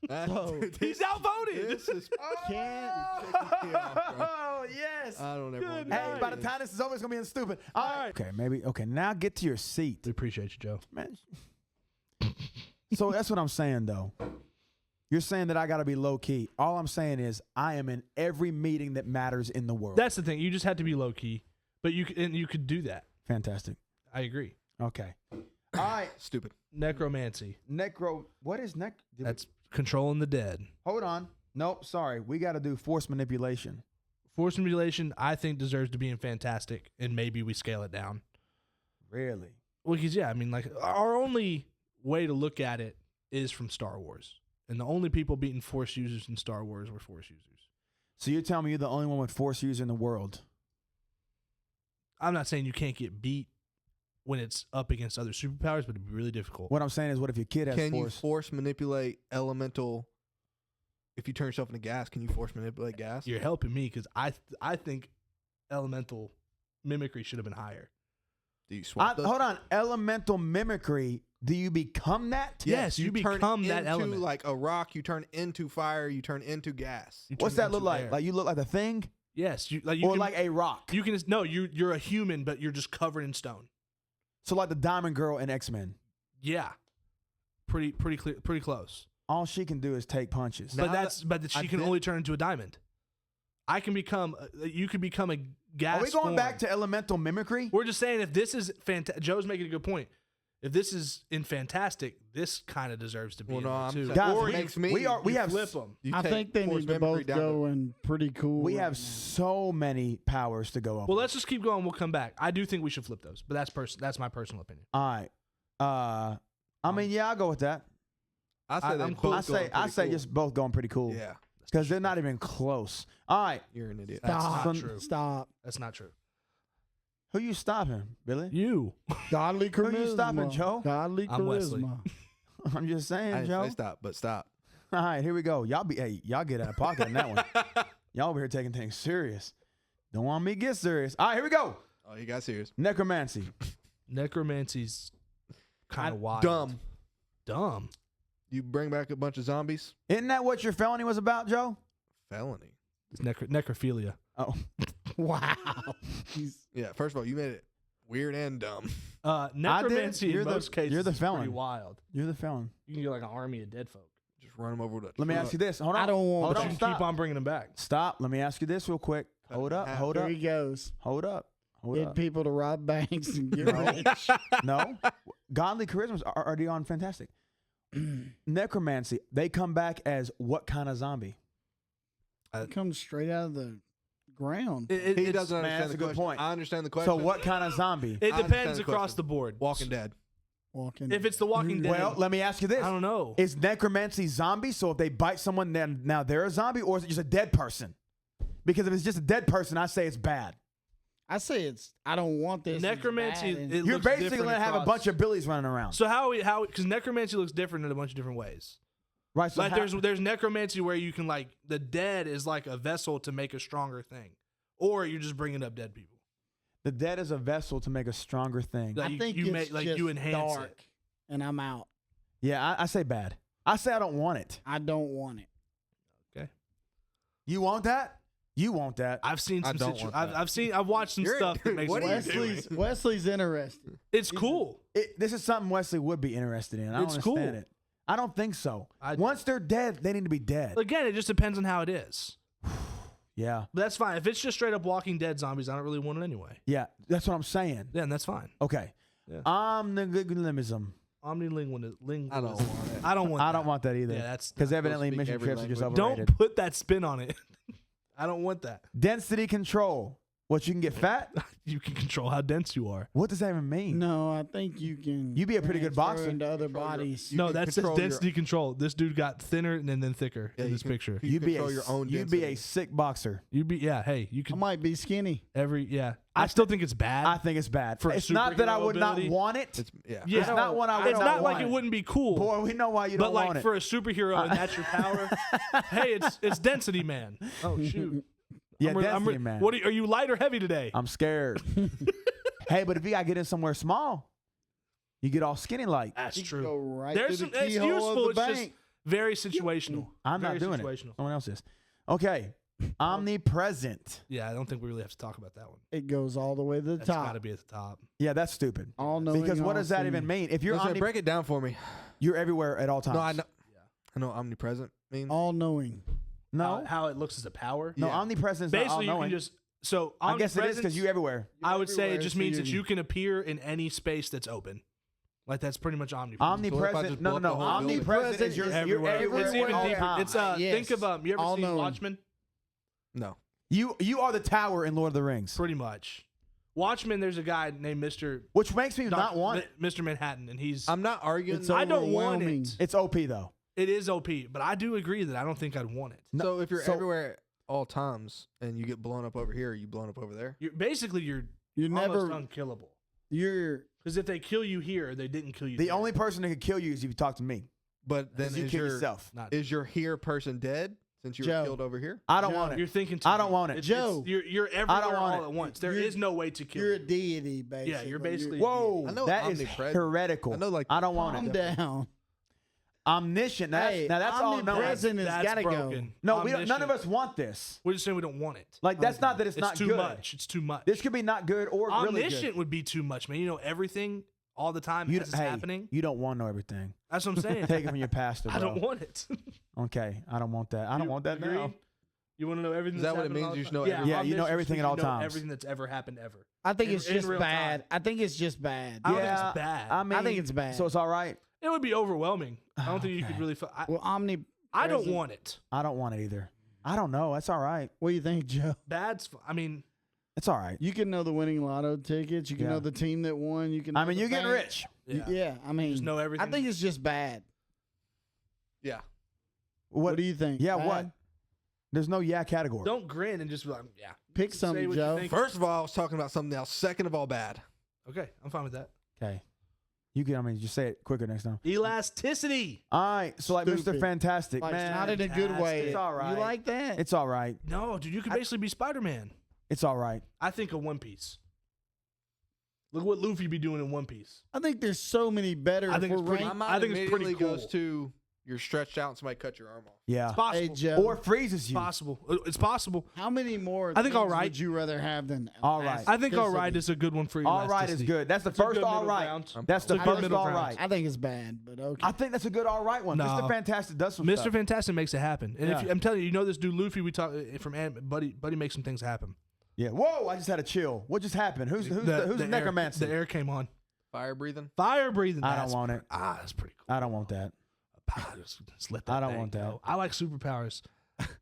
So, He's outvoted. This is Can't. Oh yes. I don't ever want to do Hey, that by the again. time this is over, it's gonna be stupid. All right. Okay, maybe. Okay, now get to your seat, We appreciate you, Joe. man. So that's what I'm saying, though. You're saying that I gotta be low key. All I'm saying is I am in every meeting that matters in the world. That's the thing. You just had to be low key, but you could do that. Fantastic. I agree. Okay. All right. Stupid. Necromancy. Necro. What is nec? That's controlling the dead. Hold on. Nope. Sorry. We got to do force manipulation. Force manipulation, I think, deserves to be in Fantastic, and maybe we scale it down. Really? Well, because I mean, like our only way to look at it is from Star Wars, and the only people beating Force users in Star Wars were Force users. So you're telling me you're the only one with force user in the world? I'm not saying you can't get beat when it's up against other superpowers, but it'd be really difficult. What I'm saying is, what if your kid has Can you force? force manipulate elemental? If you turn yourself into gas, can you force manipulate gas? You're helping me because I think elemental mimicry should have been higher. Do you swap those? Hold on. Elemental mimicry. Do you become that? Yes, you turn become that into, element. like a rock. You turn into fire. You turn into gas. You What's turn that look into like? air. Like you look like a thing, Yes, you or can, like a rock? you can no, you're a human, but you're just covered in stone. So like the Diamond Girl in X-Men. Yeah, pretty clear, pretty close. All she can do is take punches. Now But she I can did- only turn into a diamond. I can become. You could become a gas. Are we going form. back to elemental mimicry? We're just saying if this is Joe's making a good point. If this is in Fantastic, this kind of deserves to be Well, in no, there I'm too. saying- Guys, or we- it makes me. we are- we You have flip them. You I take think they force need to mimicry both down go in pretty cool. We right have now. so many powers to go up. Well, with. let's just keep going. We'll come back. I do think we should flip those, but that's my personal opinion. All right. I mean, yeah, I'll go with that. I say I'm they cool. both I say going pretty just both going pretty cool. cool. Yeah, Because they're not even close. All right. you're an idiot. That's Stop. not true. Stop. That's not true. Who you stopping, Billy? You. Godly Who charisma. you stopping, Joe? Godly I'm Wesley. charisma. I'm just I saying, didn't Joe. say stop, but stop. All right, here we go. Y'all get out of pocket on that one. Y'all over here taking things serious. Don't want me to get serious. All right, here we go. Oh, you got serious. Necromancy. Necromancy's kind of wild. Dumb. You bring back a bunch of zombies. Isn't that what your felony was about, Joe? Felony. It's necrophilia. Oh, Wow. He's- Yeah. First of all, you made it weird and dumb. Necromancy You're in the- most cases you're the is felon. pretty wild. you're the felon. You can get like an army of dead folk. Just run them over with a Let me truck. ask you this. Hold on. I don't want Hold But on. you can Stop. keep on bringing them back. Stop. Let me ask you this real quick. Cut Hold it in up. half. Hold There up. he goes. Hold up. Hold Get up. people to rob banks and get No. rich. No. Godly charismas are already on Fantastic. Necromancy. They come back as what kind of zombie? It comes straight out of the ground. He It's- doesn't man, understand that's the a good question. point. I understand the question. So what kind of zombie? It I understand depends the across question. the board. Walking Dead. Walking. If it's The Walking Dead, Well, let me ask you this. I don't know. Is necromancy zombie? So if they bite someone, then now they're a zombie, or is it just a dead person? Because if it's just a dead person, I say it's bad. I say it's. I don't want this. It's Necromancy. bad and- It You're looks basically different gonna have a across- bunch of Billies running around, So how because necromancy looks different in a bunch of different ways. right? So Like how- there's necromancy where you can like the dead is like a vessel to make a stronger thing, or you're just bringing up dead people. the dead is a vessel to make a stronger thing. Like, I think you it's make like just you enhance dark, it. and I'm out. Yeah, I say bad. I say I don't want it. I don't want it. Okay, You want that? You want that? I've seen I some don't want that. I've watched some You're- stuff that makes what me are you doing? Wesley's interested. It's cool. This is something Wesley would be interested in. I don't It's understand cool. it. I don't think so. I- Once they're dead, they need to be dead. Again, it just depends on how it is. Yeah, But that's fine. If it's just straight up Walking Dead zombies, I don't really want it anyway. yeah. That's what I'm saying. Then that's fine. Okay. Yeah. Omnilingualism. Omnilingualism. I don't want it. I don't want. I don't that. want that either. Yeah, that's Because not- evidently speak mission every trips are just language. overrated. don't put that spin on it. I don't want that. Density control. What, you can get fat? You can control how dense you are. What does that even mean? No, I think you can. You be a pretty good transfer boxer. into other Control your- bodies. You No, can that says control your- density control. This dude got thinner and then thicker Yeah, in you this can- picture. you You'd be control your own You'd be a density. sick boxer. You'd be hey, you I could might be skinny. every I still think it's bad. I think it's bad. For It's not that I superhero would ability? not want it. It's yeah. Yeah. It's not one I would it's not not like want. it wouldn't be cool. Boy, we know why you but don't like want it. for a superhero and that's your power. Hey, it's density man. Oh shoot. Yeah, I'm density, man. What are you light or heavy today? I'm scared. Hey, but if you gotta get in somewhere small, you get all skinny like. That's You can true. go right There's through some, the it's keyhole useful. of the It's just bank. very situational. I'm not Very doing situational. it. Someone else is. Okay. Omnipresent. Yeah, I don't think we really have to talk about that one. It goes all the way to the That's got to top. be at the top. Yeah, that's stupid. All knowing, Because what all does that even seeing. mean? If you're Listen, break it down for me. you're everywhere at all times. No, I know. I know omnipresent means. All knowing. No, How it looks as a power. no, Yeah. omnipresent is not all Basically, you knowing. can just so I guess it is omnipresence, because you're everywhere. I would say it Everywhere, just so means you're- that you can appear in any space that's open. Like that's pretty much omnipresent. Omnipresent. just No, blow no, up no. the whole building? Omnipresent is you're everywhere. everywhere. It's even all deeper. times. It's Yes. think of you ever All seen knowing. Watchmen? No. You are the tower in Lord of the Rings, Pretty much. Watchmen. There's a guy named Mr. which makes me not want it. Mr. Manhattan, and he's. I'm not arguing. It's I don't want overwhelming. it. It's OP though. It is OP, but I do agree that I don't think I'd want it. No, so if you're so- everywhere at all times and you get blown up over here, are you blown up over there? You're You're almost never. unkillable. You're. Because if they kill you here, they didn't kill you. The there. only person that could kill you is if you talk to me. But then 'Cause you is kill your yourself. Not, is your here person dead since you Joe. were killed over here? I don't Joe, want you're it. thinking. Too I don't deep. want it. Joe. You're everywhere don't want all it. at once. There You're- is no way to kill You're a you. deity, basically. Yeah, you're basically- Whoa, I know that is omnipresent. heretical. I know, like, I don't want Calm it. down. Omniscient. Now, Hey, now that's all knowing. omnipresent has That's got to go. broken. No, we don't, none of Omniscient. us want this. We're just saying we don't want it. Like that's not that it's, It's not too good. much. It's too much. This could be not good or really Omniscient good. would be too much, man. You know everything all the time You, as it's hey, happening. you don't want to know everything. That's what I'm saying. Take it from your pastor, bro. I don't want it. Okay, I don't want that. I don't You want that agree? now. You want to know everything? Is that that's what it happened means? all the You should time? know Yeah, everything? Yeah, you know omniscience everything means at all you know times. Everything that's ever happened ever. I think In- it's in just real bad. time. I think it's just bad. I don't yeah, think it's bad. I mean, I think it's bad. So it's all right. It would be overwhelming. I don't think you could Okay. really. Well, I don't want it. I don't want it either. I don't know. That's all right. What do you think, Joe? I mean, It's all right. You can know the winning lotto tickets. You can Yeah. know the team that won. You can. I know mean, the you're getting bank. rich. yeah. Yeah, I mean, Just know everything. I think it's just bad. Yeah. What do you think? Yeah, Bad? what? There's no yeah category. Don't grin and just be like, yeah. Pick Say something, what you Joe. think. First of all, I was talking about something else. Second of all, bad. Okay, I'm fine with that. Okay. You can. I mean, just say it quicker next time. Elasticity. All right. So like Mr. Stupid. Fantastic, Like, man. not in a good way. It's all right. You like that? It's all right. No, dude, you could basically be Spider-Man. It's all right. I think of One Piece. Look what Luffy be doing in One Piece. I think there's so many better. I think if it's we're pretty- My ranked- mind I think it's pretty immediately goes cool. to you're stretched out and somebody cut your arm off. Yeah. It's possible. Hey, Joe. Or freezes you. Possible. It's possible. How many more? I think all things right. Would you rather have than All right. I think all elasticity? right is a good one for All right is elasticity. good. That's the It's a first good all middle right. ground. That's the It's a good first middle all ground. right. I think it's bad, but okay. I think that's a good all right one. No. Mr. Fantastic does some Mr. stuff. Fantastic makes it happen. And Yeah. if I'm telling you, you know this dude Luffy we talk from Buddy makes some things happen. Yeah. Whoa! I just had a chill. What just happened? Who's the air- necromancer? The air came on. Fire breathing. Fire breathing. I don't That's want it. that's pretty cool. I don't want that. Just let that I don't thing want that. go. I like superpowers.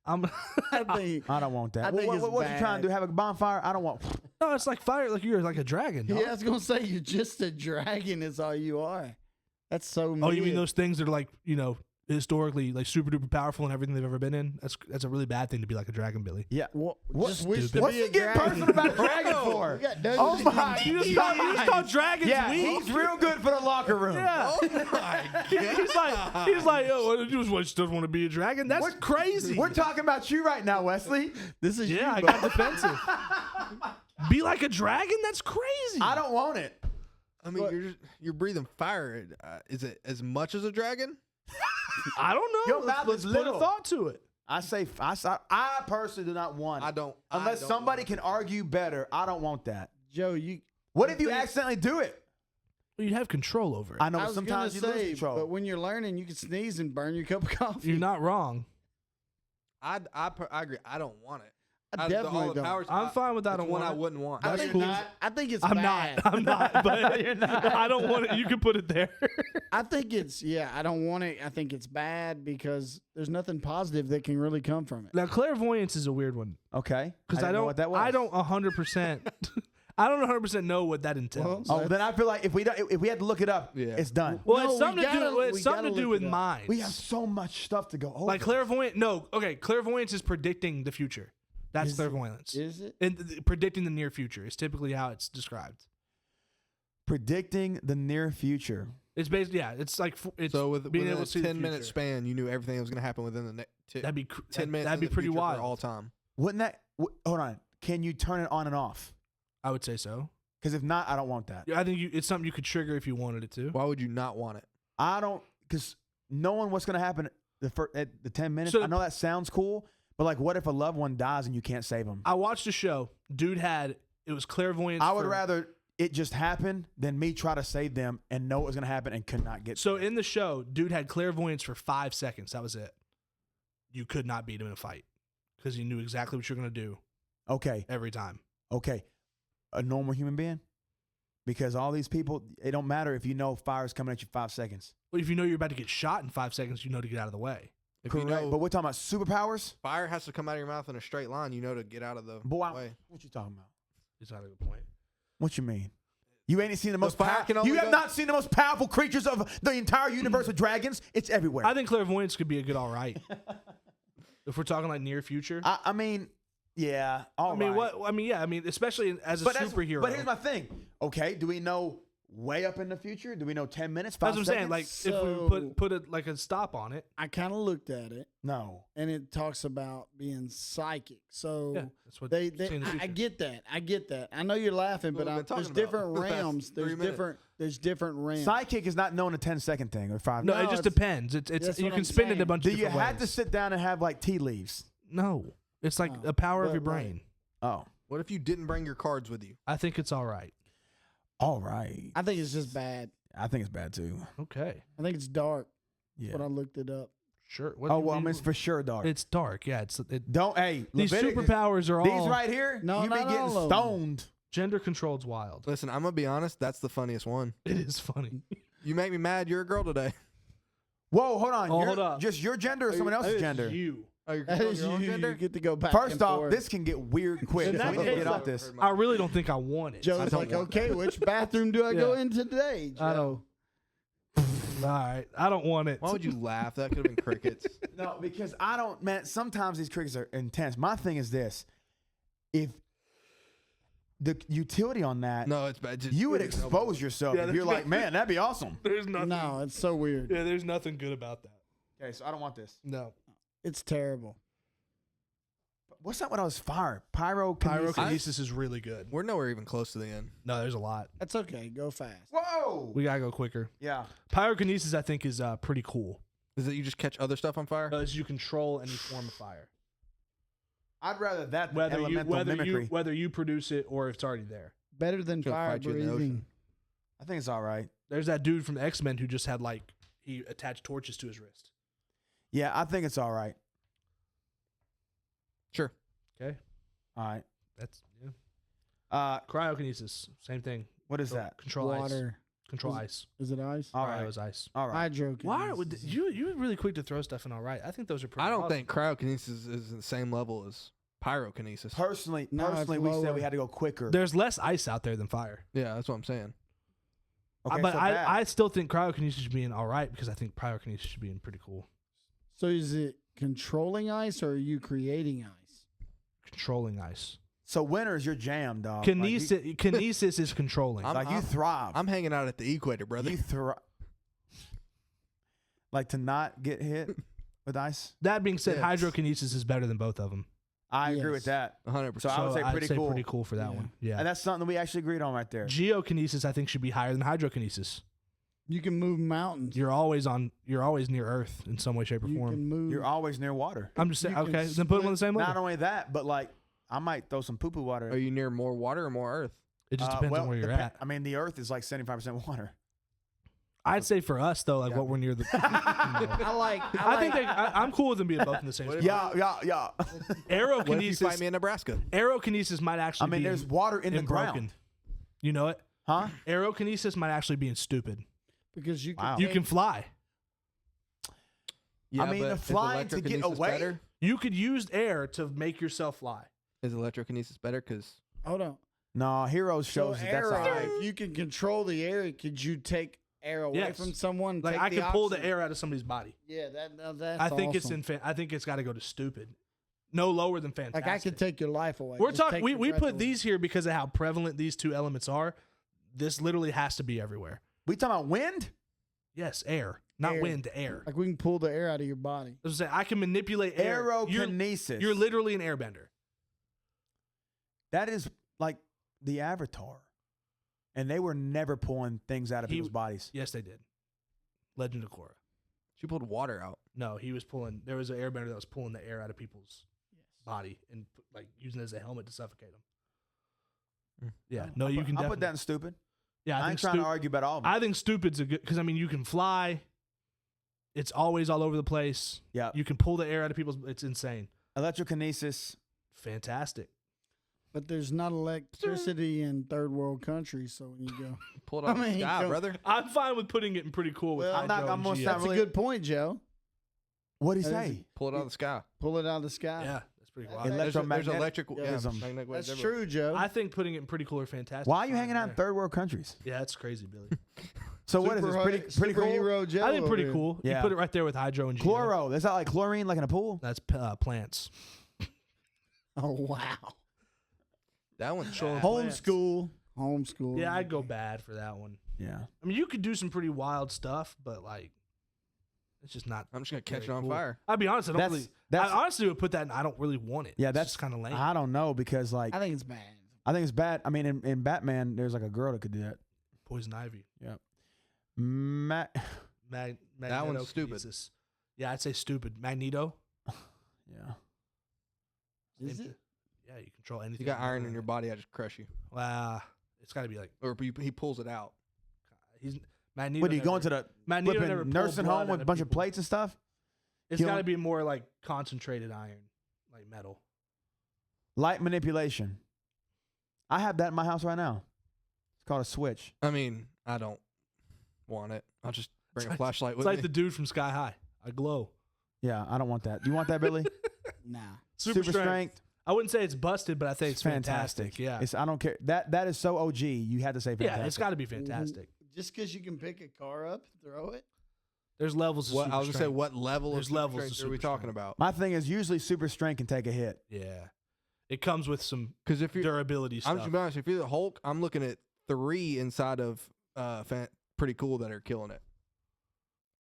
I'm I think I don't want that. I think what it's what you trying to do? bad. Have a bonfire? I don't want. no, it's like fire. Like you're like a dragon. yeah, I dog. was gonna say you're just a dragon. Is all you are. That's so. Oh, you mean mid. those things that are like historically like super duper powerful and everything they've ever been in? That's a really bad thing to be like a dragon, Billy. Yeah. What, What- just wish stupid. to What's be he a getting dragon. personal about dragon for? We got Dungeons Oh and my! You just call dragons Yeah, weak. he's real good for the locker room. Yeah. Oh my he's like, oh, you just doesn't want to be a dragon. That's What- crazy. We're talking about you right now, Wesley. This is yeah, I you, got bud. defensive. Be like a dragon? That's crazy. I don't want it. I mean, you're breathing fire. Is it as much as a dragon? I don't know. Your mouth Let's is put a little. thought to it. I personally do not want it. I don't. Unless I don't somebody want can argue better, I don't want that. Joe. You. What if you think- accidentally do it? Well, you'd have control over it. I know I was sometimes you gonna lose say, control. but when you're learning, you can sneeze and burn your cup of coffee. You're not wrong. I agree. I don't want it. I definitely don't. I'm fine with I That's don't one want I it. wouldn't want. I That's think cool. not. I think it's I'm bad. not. I'm not. But You're not. I don't want it. You can put it there. I think it's I don't want it. I think it's bad because there's nothing positive that can really come from it. Now, clairvoyance is a weird one Okay. because I didn't know don't. what that was. I don't 100%. I don't 100% know what that entails. Well, Oh, then I feel like if we had to look it up, Yeah. it's done. Well, No, it's we something to gotta- do. It's we something gotta to do look with it up. minds. We have so much stuff to go over. like clairvoyant. No, okay. Clairvoyance is predicting the future. That's Is it- clairvoyance. Is it? And predicting the near future is typically how it's described. Predicting the near future. It's basically it's like it's So with being within able a to see the 10-minute future. span, you knew everything that was going to happen within the next That'd be 10 minutes. That'd in be the pretty future wild. for all time. Wouldn't that? Hold on. Can you turn it on and off? I would say so. Because if not, I don't want that. Yeah, I think it's something you could trigger if you wanted it to. Why would you not want it? I don't, because knowing what's going to happen at the 10 minutes, So- I know that sounds cool, but like, what if a loved one dies and you can't save them? I watched a show. Dude it was clairvoyance. I would for- rather it just happen than me try to save them and know it was going to happen and could not get. So in the show, dude had clairvoyance for 5 seconds. That was it. You could not beat him in a fight because he knew exactly what you're going to do Okay. every time. Okay. A normal human being? Because all these people, it don't matter if you know fire's coming at you 5 seconds. Well, if you know you're about to get shot in 5 seconds, you know to get out of the way. If you Correct. know But we're talking about superpowers? fire has to come out of your mouth in a straight line, you know to get out of the Boy, way. what you talking about? Is that a good point? What you mean? You ain't seen the most fire powerful. can only You have go- not seen the most powerful creatures of the entire universe with dragons. It's everywhere. I think clairvoyance could be a good all right. If we're talking like near future. I mean, yeah. All I mean, right. what? I mean, yeah. I mean, especially as a That's- superhero. But here's my thing. Okay, do we know way up in the future? Do we know 10 minutes? 5 That's what I'm saying. seconds? Like, if we So- put a stop on it. I kind of looked at it, no. and it talks about being psychic. So Yeah, that's what they seeing the I future. get that. I get that. I know you're laughing, What but we've been there's talking about different the past realms. 3 There's minutes. There's different realms. Psychic is not knowing a 10-second thing or 5. No, No, it just it's- depends. It's that's you what can I'm spin it a saying. bunch Do of you different have to ways. sit down and have like tea leaves? No, it's like No, the power of but your like- brain. Oh, What if you didn't bring your cards with you? I think it's all right. all right. I think it's just bad. I think it's bad too. Okay, I think it's dark. Yeah. When I looked it up. sure. What Oh do you well, I mean? mean, it's for sure dark. It's dark. Yeah, it's Don't hey. these Leviticus- superpowers are These all right here. No, you be not getting all of them. stoned. gender controlled's wild. Listen, I'm gonna be honest. That's the funniest one. It is funny. You make me mad. You're a girl today. Whoa, hold on. Oh, You're- hold up. Just your gender or someone else's gender? You. Oh, you're That is your own you. gender? You get to go back. First and off, forth. this can get weird quick. In So that we need to case, get off this. I really don't think I want it. Joe's don't like, want okay, which bathroom do I go Yeah. in today? I Joe? don't. All right, I don't want it. Why would you laugh? That could have been crickets. No, because I don't, man. Sometimes these crickets are intense. My thing is this: if the utility on that, No, it's bad. Just you would put your elbow. expose yourself. Yeah, if you're that's- like, man, that'd be awesome. There's nothing. No, it's so weird. Yeah, there's nothing good about that. Okay, so I don't want this. No. It's terrible. What's that? What I was fire? Pyrokinesis. Pyrokinesis is really good. We're nowhere even close to the end. No, there's a lot. That's okay. Go fast. Whoa. We gotta go quicker. Yeah. Pyrokinesis, I think, is pretty cool. Is it you just catch other stuff on fire? Because you control any form of fire, I'd rather that than whether elemental mimicry. whether you produce it or if it's already there. Better than Gonna fire fight you in the breathing. ocean. I think it's all right. There's that dude from the X-Men who just had he attached torches to his wrist. Yeah, I think it's all right. Sure. Okay, All right. that's yeah. Uh, Cryokinesis, same thing. what is that? Control ice. Water. Control Is it- ice. Is it ice? All Cryo right. is ice. All right. Hydrokinesis. Why would you really quick to throw stuff in? All right, I think those are pretty. I don't awesome. think cryokinesis is the same level as pyrokinesis. Personally, No, it's we said lower. we had to go quicker. There's less ice out there than fire. Yeah, that's what I'm saying. Okay, but so I bad. still think cryokinesis should be in all right because I think pyrokinesis should be in pretty cool. So is it controlling ice or are you creating ice? Controlling ice. So winter's your jam, dog. Like, you- Kinesis is controlling. like you thrive. I'm hanging out at the equator, brother. You thrive. Like to not get hit with ice. That being said, Yes. hydrokinesis is better than both of them. I agree with Yes. that. 100%. So I would say I'd pretty say cool. pretty cool for that Yeah. one. Yeah. And that's something that we actually agreed on right there. Geokinesis, I think, should be higher than hydrokinesis. You can move mountains. You're always near Earth in some way, shape, or You form. can move. You're always near water. I'm just saying. you can Okay, then put them on the same Not level. only that, but like I might throw some poo-poo water. Are you near more water or more earth? It just depends on well, where you're depen- at. I mean, the Earth is like 75% water. I'd say for us though, like Yeah. what we're near the. I like. I think I'm cool with them being both in the same. What spot. if- Yeah. What if you fight Aerokinesis. me in Nebraska? Aerokinesis might actually. I mean, be there's water in the ground. broken. You know it. Huh? Aerokinesis might actually be in stupid. because you can. Wow. You take- can fly. I mean, but the is flying to get electrokinesis away? Better? You could use air to make yourself fly. Is electrokinesis better? Because Hold on. No, Heroes So shows that that's air, all right. if you can control the air, could you take air away Yes. from someone? Like take I the could pull the oxygen? air out of somebody's body. Yeah, that's I think awesome. I think it's got to go to stupid. No lower than fantastic. Like I could take your life away. We're Just talking. take We your we breath put away. these here because of how prevalent these two elements are. This literally has to be everywhere. We talking about wind? Yes, air, not Air. wind. Air. Like we can pull the air out of your body. I was saying, I can manipulate air. Aerokinesis. You're literally an airbender. That is like the Avatar. And they were never pulling things out of people's bodies. Yes, they did. Legend of Korra. She pulled water out. No, he was pulling. There was an airbender that was pulling the air out of people's body and like using it as a helmet to suffocate them. Yeah, no, you can. I'll definitely, put that in stupid. Yeah, I I ain't think trying to argue about all of them. I think stupid's a good because I mean you can fly. It's always all over the place. Yeah. You can pull the air out of people's. It's insane. Electrokinesis. Fantastic. But there's not electricity in third world countries, so when you go. Pull it out of the sky, go- brother. I'm fine with putting it in pretty cool with Well, I'm not- hydro I'm and gonna GS. sound That's really- a good point, Joe. What'd he That is- say? Pull it out of the sky. Pull it out of the sky. Yeah, that's pretty wild. Elect- There's Electromagnetic- electric. Yeah, Ism. magnetic waves That's everywhere. true, Joe. I think putting it in pretty cool or fantastic. Why are you is hanging fine out in there. third world countries? Yeah, that's crazy, Billy. So what is this? Pretty cool? Superhero Joe I think pretty over here. cool. Yeah. You put it right there with hydro and GS. Chloro. Is that like chlorine, like in a pool? That's plants. Oh wow. That one's Control bad. Plants. Homeschool. Yeah, I'd go bad for that one. Yeah. I mean, you could do some pretty wild stuff, but like, it's just not. I'm just gonna catch it very on cool. fire. I'll be honest. I don't That's- really. that's- I honestly would put that. I don't really want it. Yeah, It's that's just kind of lame. I don't know because like I think it's bad. I think it's bad. I mean, in Batman, there's like a girl that could do that. Poison ivy. Matt. That one's stupid. Magnetokinesis. Yeah, I'd say stupid. Magneto. Yeah. Is Same it? thing. Yeah, you control anything. You got iron in with your it. body, I just crush you. Wow, it's got to be like Or he pulls it out. he's Magneto. What are you never- going to the Magneto never flipping pulled nursing blood home out with a bunch of people. plates and stuff? It's killing- got to be more like concentrated iron, like metal. Light manipulation. I have that in my house right now. It's called a switch. I mean, I don't want it. I'll just bring a like- flashlight It's with like me. the dude from Sky High. I glow. Yeah, I don't want that. Do you want that, Billy? Nah. Super strength. I wouldn't say it's busted, but I think it's fantastic. Yeah, It's, I don't care. That is so OG. You had to say fantastic. yeah, it's got to be fantastic. Just because you can pick a car up, throw it. There's levels. Of What super I was gonna say, strength. what level There's of super levels of strength are we super talking strength. about? My thing is usually super strength can take a hit. Yeah, it comes with some Because if you're, durability I'm stuff. just gonna be honest, if you're the Hulk, I'm looking at 3 inside of pretty cool that are killing it.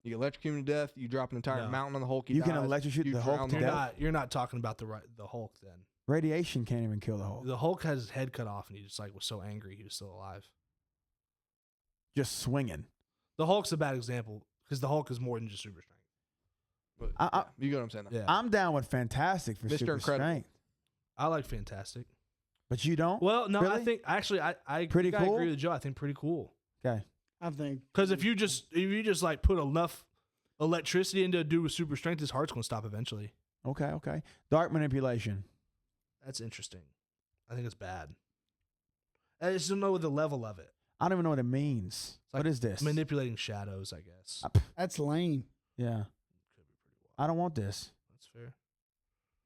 You get electrocuted to death. You drop an entire No. mountain on the Hulk. He You can dies, electrocute you the Hulk drown to you're death? not. You're not talking about the Hulk then. Radiation can't even kill the Hulk. The Hulk has his head cut off, and he just like was so angry he was still alive. Just swinging. The Hulk's a bad example because the Hulk is more than just super strength. But, I- you get what I'm saying? Though. Yeah, I'm down with fantastic for Mr. super Incredible. strength. I like fantastic. But you don't? Well, no, I Really? think actually I Pretty think I cool? agree with Joe. I think pretty cool Okay. I think. because if you just like put enough electricity into a dude with super strength, his heart's gonna stop eventually. Okay. Dark manipulation. That's interesting. I think it's bad. I just don't know the level of it. I don't even know what it means. like What is this? Manipulating shadows, I guess. That's lame. Yeah. Could be pretty wild. I don't want this. That's fair.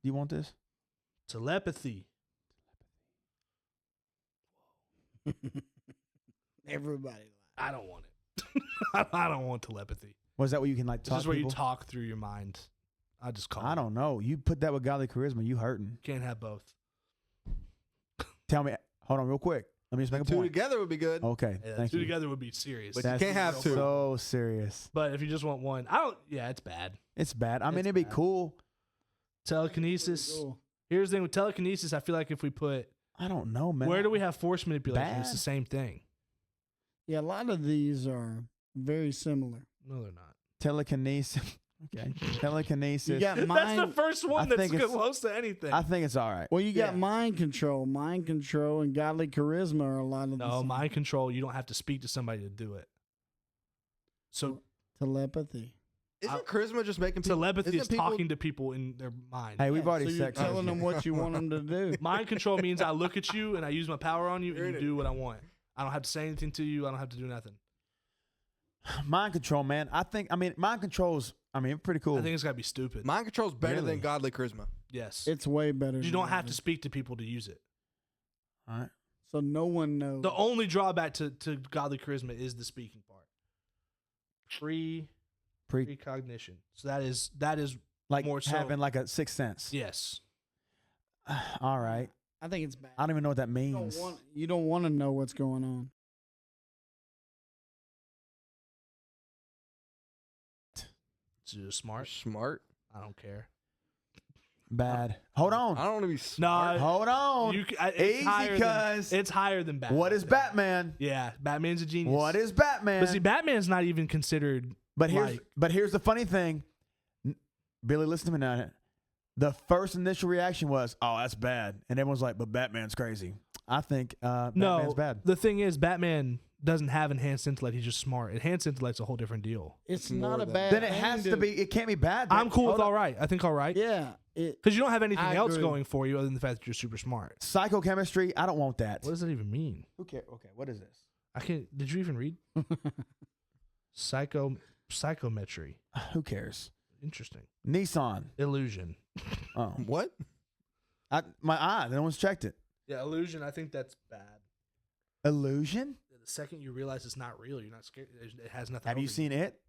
Do you want this? Telepathy. Everybody. I don't want it. I don't want telepathy. Was that where you can like This talk is where people? you talk through your mind. I just call I it. don't know. You put that with godly charisma, you hurting. Can't have both. Tell me. Hold on real quick. Let me just make a 2 point. together would be good. Okay. Yeah, Thank two you. together would be serious. But you That's can't have 2. so serious. But if you just want one, I don't. Yeah, it's bad. It's bad. I mean, It's it'd be bad. cool. Telekinesis. Cool. Here's the thing with telekinesis. I feel like if we put I don't know, man. where do we have force manipulation? It's Bad. the same thing. Yeah, a lot of these are very similar. No, they're not. Telekinesis. Okay. Telekinesis. You got That's mind. the first I one that's think it's- close to anything. I think it's all right. Well, you got Yeah. mind control. Mind control and godly charisma are a lot of the No, same. mind control. You don't have to speak to somebody to do it. So Telepathy. Isn't charisma just making people? telepathy isn't is people- talking to people in their mind. Hey, we've Yeah, already so you're said telling them what you want them to do. Mind control means I look at you and I use my power on you You're and in you it. do what I want. I don't have to say anything to you. I don't have to do nothing. Mind control, man. I mean, mind control's, pretty cool. I think it's got to be stupid. Mind control's better Really? than godly charisma. Yes. It's way better. You than don't have that. to speak to people to use it. all right. So no one knows. The only drawback to godly charisma is the speaking part. Precognition. So that is Like more so- having like a sixth sense. yes. All right. I think it's bad. I don't even know what that You don't means. you don't want to know what's going on. It's just smart. Smart. I don't care. Bad. Hold on. I don't want to be smart. No, Hold on. it's Easy, higher than, cuz. it's higher than Batman. What is Batman? Yeah, Batman's a genius. What is Batman? But see, Batman's not even considered. But like, here's the funny thing. Billy, listen to me now. The first initial reaction was, "Oh, that's bad," and everyone's like, "But Batman's crazy." I think Batman's no. bad. The thing is, Batman doesn't have enhanced intellect. He's just smart. Enhanced intellect's a whole different deal. It's more not a than- bad. Then it thing has to be. It can't be bad. I'm cool with Hold on. all right. I think all right. Yeah. Because you don't have anything I else agree. going for you other than the fact that you're super smart. Psychochemistry. I don't want that. What does that even mean? Who cares? Okay, what is this? I can't. Did you even read psychometry? Who cares? Interesting. Nissan. Illusion. Oh, What? my eye. No one's checked it. Yeah, illusion. I think that's bad. Illusion. The second you realize it's not real, you're not scared. It has nothing. Have you over seen it?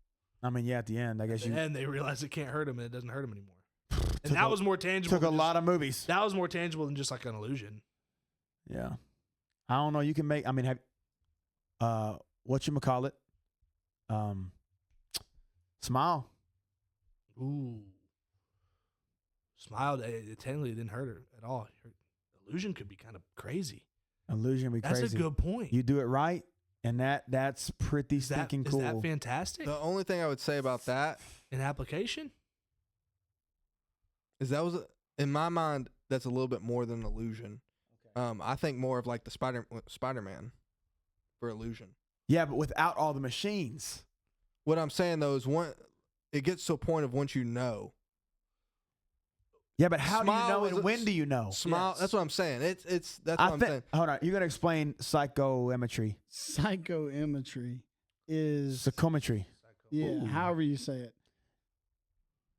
I mean, yeah. At the end, I guess you And they realize it can't hurt him, and it doesn't hurt him anymore. And Took that a- was more tangible. took a than lot just- of movies. That was more tangible than just like an illusion. Yeah. I don't know. You can make. I mean, have whatchamacallit? Smile. Ooh. Smiled. It technically didn't hurt her at all. Her illusion could be kind of crazy. Illusion be That's crazy. a good point. You do it right, and that's pretty is that, stinking is cool. that fantastic? The only thing I would say about that An application? is that was in my mind that's a little bit more than an illusion. I think more of like the Spider-Man for illusion. Yeah, but without all the machines. What I'm saying though is it gets to a point of once you know. Yeah, but how do you Smile know was and a- when do you know? Smile. Yes. That's what I'm saying. That's what I I'm saying. think. Hold on, you're gonna explain psychometry, Psychometry is psychometry. yeah, Ooh. however you say it,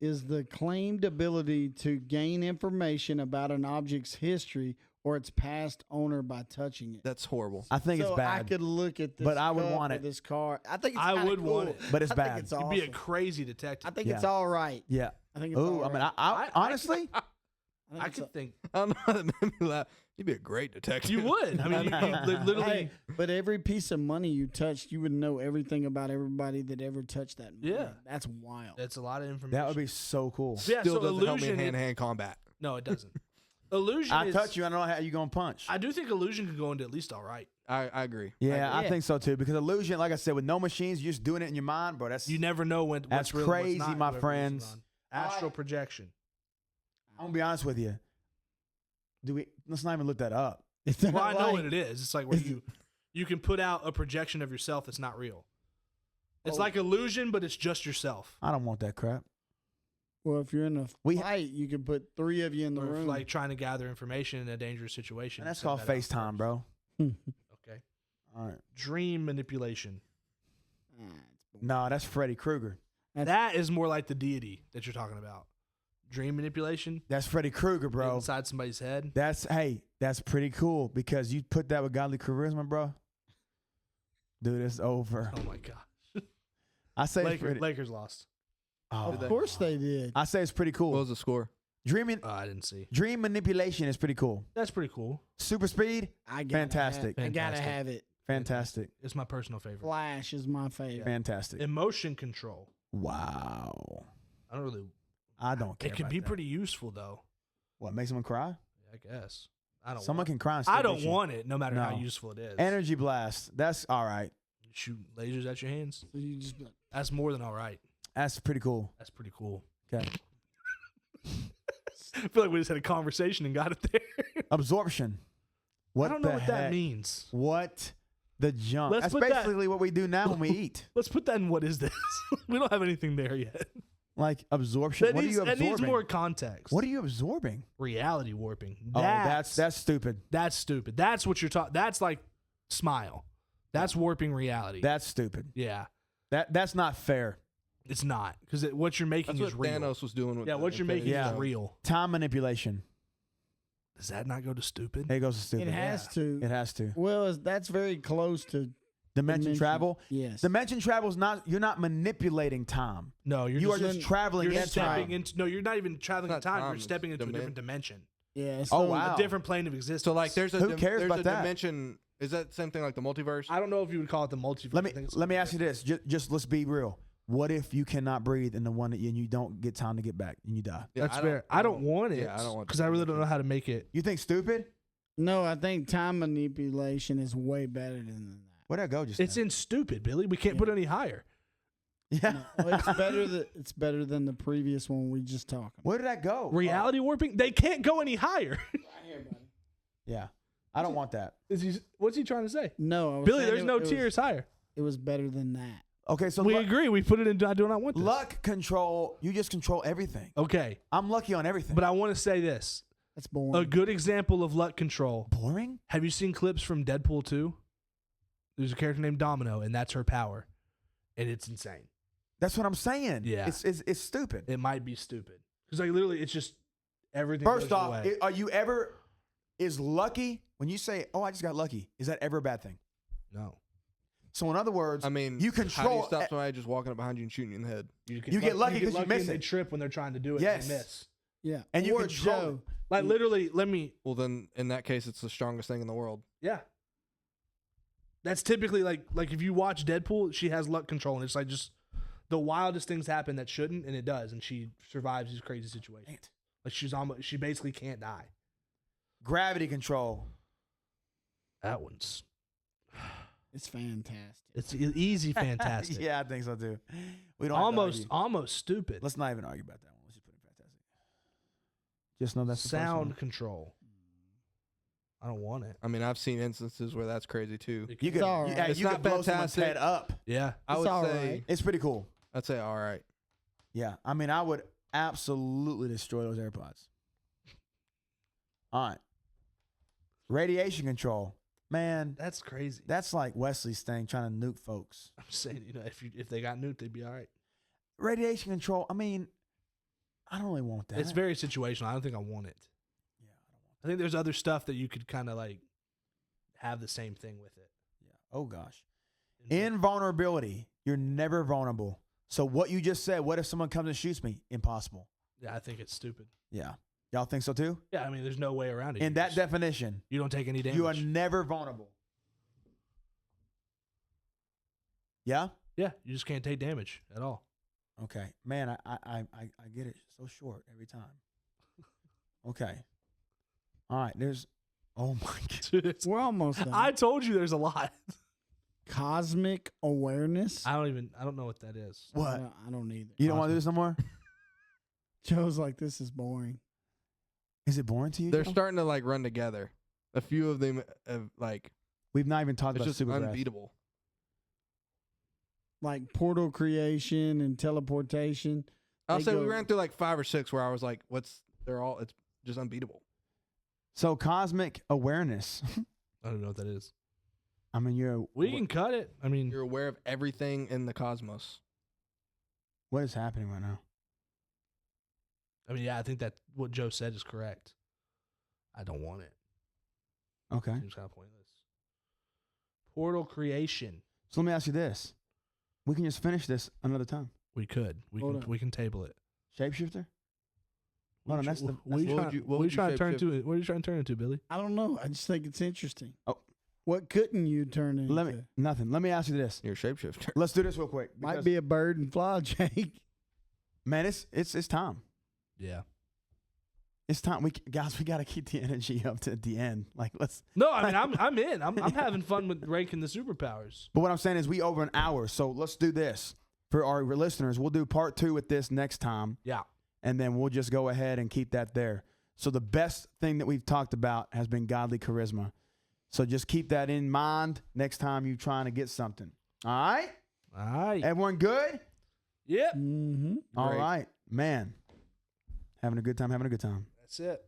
is the claimed ability to gain information about an object's history or its past owner by touching it. That's horrible. I think so it's bad, I could look at this, but I would cup want or it. This car, I think it's I kinda would cool. want it. but it's I bad. think it's You'd awesome. be a crazy detective. I think Yeah. it's all right. Yeah. I think it's Ooh, all I mean, right. I honestly, I could think I don't know how that made me laugh. You'd be a great detective. you would. I mean, you literally. Hey, but every piece of money you touched, you would know everything about everybody that ever touched that money. Yeah. That's wild. That's a lot of information. that would be so cool. Yeah, Still so doesn't help me in illusion. hand-to-hand combat. No, it doesn't. Illusion. I is, touch you, I don't know how you gonna punch. I do think illusion could go into at least all right. I agree. Yeah, I Yeah. think so too. Because illusion, like I said, with no machines, you're just doing it in your mind, bro. That's You never know when. That's what's real and what's crazy, not, my whoever it's friends. on. Astral projection. I'm gonna be honest with you. Let's not even look that up. It's Well, not I know like- what it is. It's like where It's- you can put out a projection of yourself that's not real. It's Oh. like illusion, but it's just yourself. I don't want that crap. Well, if you're in a We- fight, you can put 3 of you in the Or if, room. like trying to gather information in a dangerous situation. And that's send called that out FaceTime, first. bro. Okay. All right. Dream manipulation. Ah, it's boring. No, that's Freddy Krueger. That is more like the deity that you're talking about. Dream manipulation. That's Freddy Krueger, Get bro. inside somebody's head. That's pretty cool because you put that with godly charisma, bro. Dude, it's over. Oh my god. I say it's pretty. Lakers lost. Oh, Of course they did. I say it's pretty What cool. was the score? Dreaming, I didn't see. dream manipulation is pretty cool. That's pretty cool. Super speed, I gotta fantastic. I gotta Fantastic. have it. fantastic, It's my personal favorite. Flash is my favorite. fantastic. Emotion control. Wow. I don't really. I don't care. It can about be that. pretty useful though. What makes someone cry? I guess. I don't. Someone want, can cry. And still I don't beat you. want it, no matter how No. useful it is. Energy blast. That's all right. Shoot lasers at your hands. So you just be like, That's more than all right. That's pretty cool. That's pretty cool. Okay. I feel like we just had a conversation and got it there. Absorption. What I don't know the what heck? that means. What the junk? Let's That's put that- basically what we do now when we eat. Let's put that in what is this? We don't have anything there yet. Like absorption. That What needs, are you that absorbing? needs more context. What are you absorbing? Reality warping. Oh, that's stupid. That's stupid. That's what you're talking. That's like smile. That's warping reality. That's stupid. yeah, That's not fair. it's not because what you're making That's is what real. Thanos was doing with Yeah, the what you're making Infinity Yeah. is Stone. real. Time manipulation. Does that not go to stupid? It goes to stupid. it has to. It has to. Well, that's very close to Dimension travel. Yes. Dimension travel is not. You're not manipulating time. No, you're You are just just traveling you're in stepping time. into. No, you're not even traveling in It's not time. time, You're it's stepping into a different dimension. Yeah. Oh, wow. A different plane of existence. So like, there's a Who cares there's about a that? dimension. Is that the same thing like the multiverse? I don't know if you would call it the multiverse. I think it's Let me ask you this. Just let's be real. What if you cannot breathe in the one that and you don't get time to get back and you die? Yeah, That's fair. I don't want it. Yeah, I don't want because I really don't know how to make it. You think stupid? No, I think time manipulation is way better than that. Where'd I go just It's now? in stupid, Billy. We can't put any higher. Yeah. No, it's better than the previous one we just talked about. Where did that go? Reality warping. They can't go any higher. Yeah. I don't want that. What's he trying to say? No, I was Billy, saying there's no tiers higher. It was better than that. Okay, so We agree. We put it in. I do not want this. luck control. You just control everything. Okay, I'm lucky on everything. but I want to say this. That's boring. A good example of luck control. boring? Have you seen clips from Deadpool 2? There's a character named Domino, and that's her power, and it's insane. That's what I'm saying. Yeah. It's stupid. It might be stupid because like literally, it's just everything. First goes off, your way. are you ever is lucky when you say, "Oh, I just got lucky"? Is that ever a bad thing? no. So in other words, I mean, you How do control. you stop somebody just walking up behind you and shooting you in the head? You get lucky 'cause you miss and They it. trip when they're trying to do it. Yes. And they miss. Yeah. And you Or control Joe. Like literally, let me. Well, then in that case, it's the strongest thing in the world. Yeah. That's typically like if you watch Deadpool, she has luck control, and it's like just the wildest things happen that shouldn't, and it does, and she survives these crazy situations. Like she basically can't die. Gravity control. That one's It's fantastic. it's easy, fantastic. Yeah, I think so too. We don't have to almost argue. stupid. Let's not even argue about that one. Let's just put it fantastic. Just know that's the first Sound one. control. I don't want it. I mean, I've seen instances where that's crazy too. You could, all you, right. hey, It's you not could blow someone's fantastic. head up. Yeah. I It's would all say, right. It's pretty cool. I'd say, all right. Yeah, I mean, I would absolutely destroy those AirPods. All right. Radiation control. Man, That's crazy. that's like Wesley's thing, trying to nuke folks. I'm saying, if they got nuked, they'd be all right. Radiation control, I mean, I don't really want that. It's very situational. I don't think I want it. Yeah, I don't want I think there's other stuff that you could kind of like have the same thing with it. Yeah. Oh, gosh. Invulnerability. You're never vulnerable. So what you just said, what if someone comes and shoots me? Impossible. Yeah, I think it's stupid. Yeah. Y'all think so too? Yeah, I mean, there's no way around it. In You that just- definition, you don't take any damage. you are never vulnerable. Yeah? Yeah, you just can't take damage at all. Okay. Man, I get it so short every time. Okay. All right. There's, oh my God. Dude, it's- We're almost done. I told you there's a lot. Cosmic awareness. I don't know what that is. What? I don't either. You don't want to do this no more? Joe's like, this is boring. Is it boring to you? They're Joe? starting to like run together. A few of them have like We've not even talked it's about just super breath. unbeatable. Like portal creation and teleportation. I'll They say we go- ran through like 5 or 6 where I was like, it's just unbeatable. So cosmic awareness. I don't know what that is. I mean, We can cut it. I mean, You're aware of everything in the cosmos. what is happening right now? yeah, I think that what Joe said is correct. I don't want it. Okay. Seems kind of pointless. Portal creation. So let me ask you this. We can just finish this another time. We could. Hold on. We can table it. Shapeshifter? Hold on, that's the- What are you what trying, would you- what are you trying to turn to? What are you trying to turn into, Billy? I don't know. I just think it's interesting. Oh. What couldn't you turn into? Nothing. Let me ask you this. You're a shapeshifter. Let's do this real quick. Might because- be a bird and fly, Jake. Man, it's time. Yeah. It's time. We got to keep the energy up to the end. Like let's. No, I mean I'm in. I'm having fun with ranking the superpowers. But what I'm saying is we over an hour. So let's do this for our listeners. We'll do part 2 with this next time, Yeah. and then we'll just go ahead and keep that there. So the best thing that we've talked about has been godly charisma. So just keep that in mind next time you're trying to get something. All right? All right. Everyone good? Yep. Mm-hmm. All Great. right. Man. Having a good time. That's it.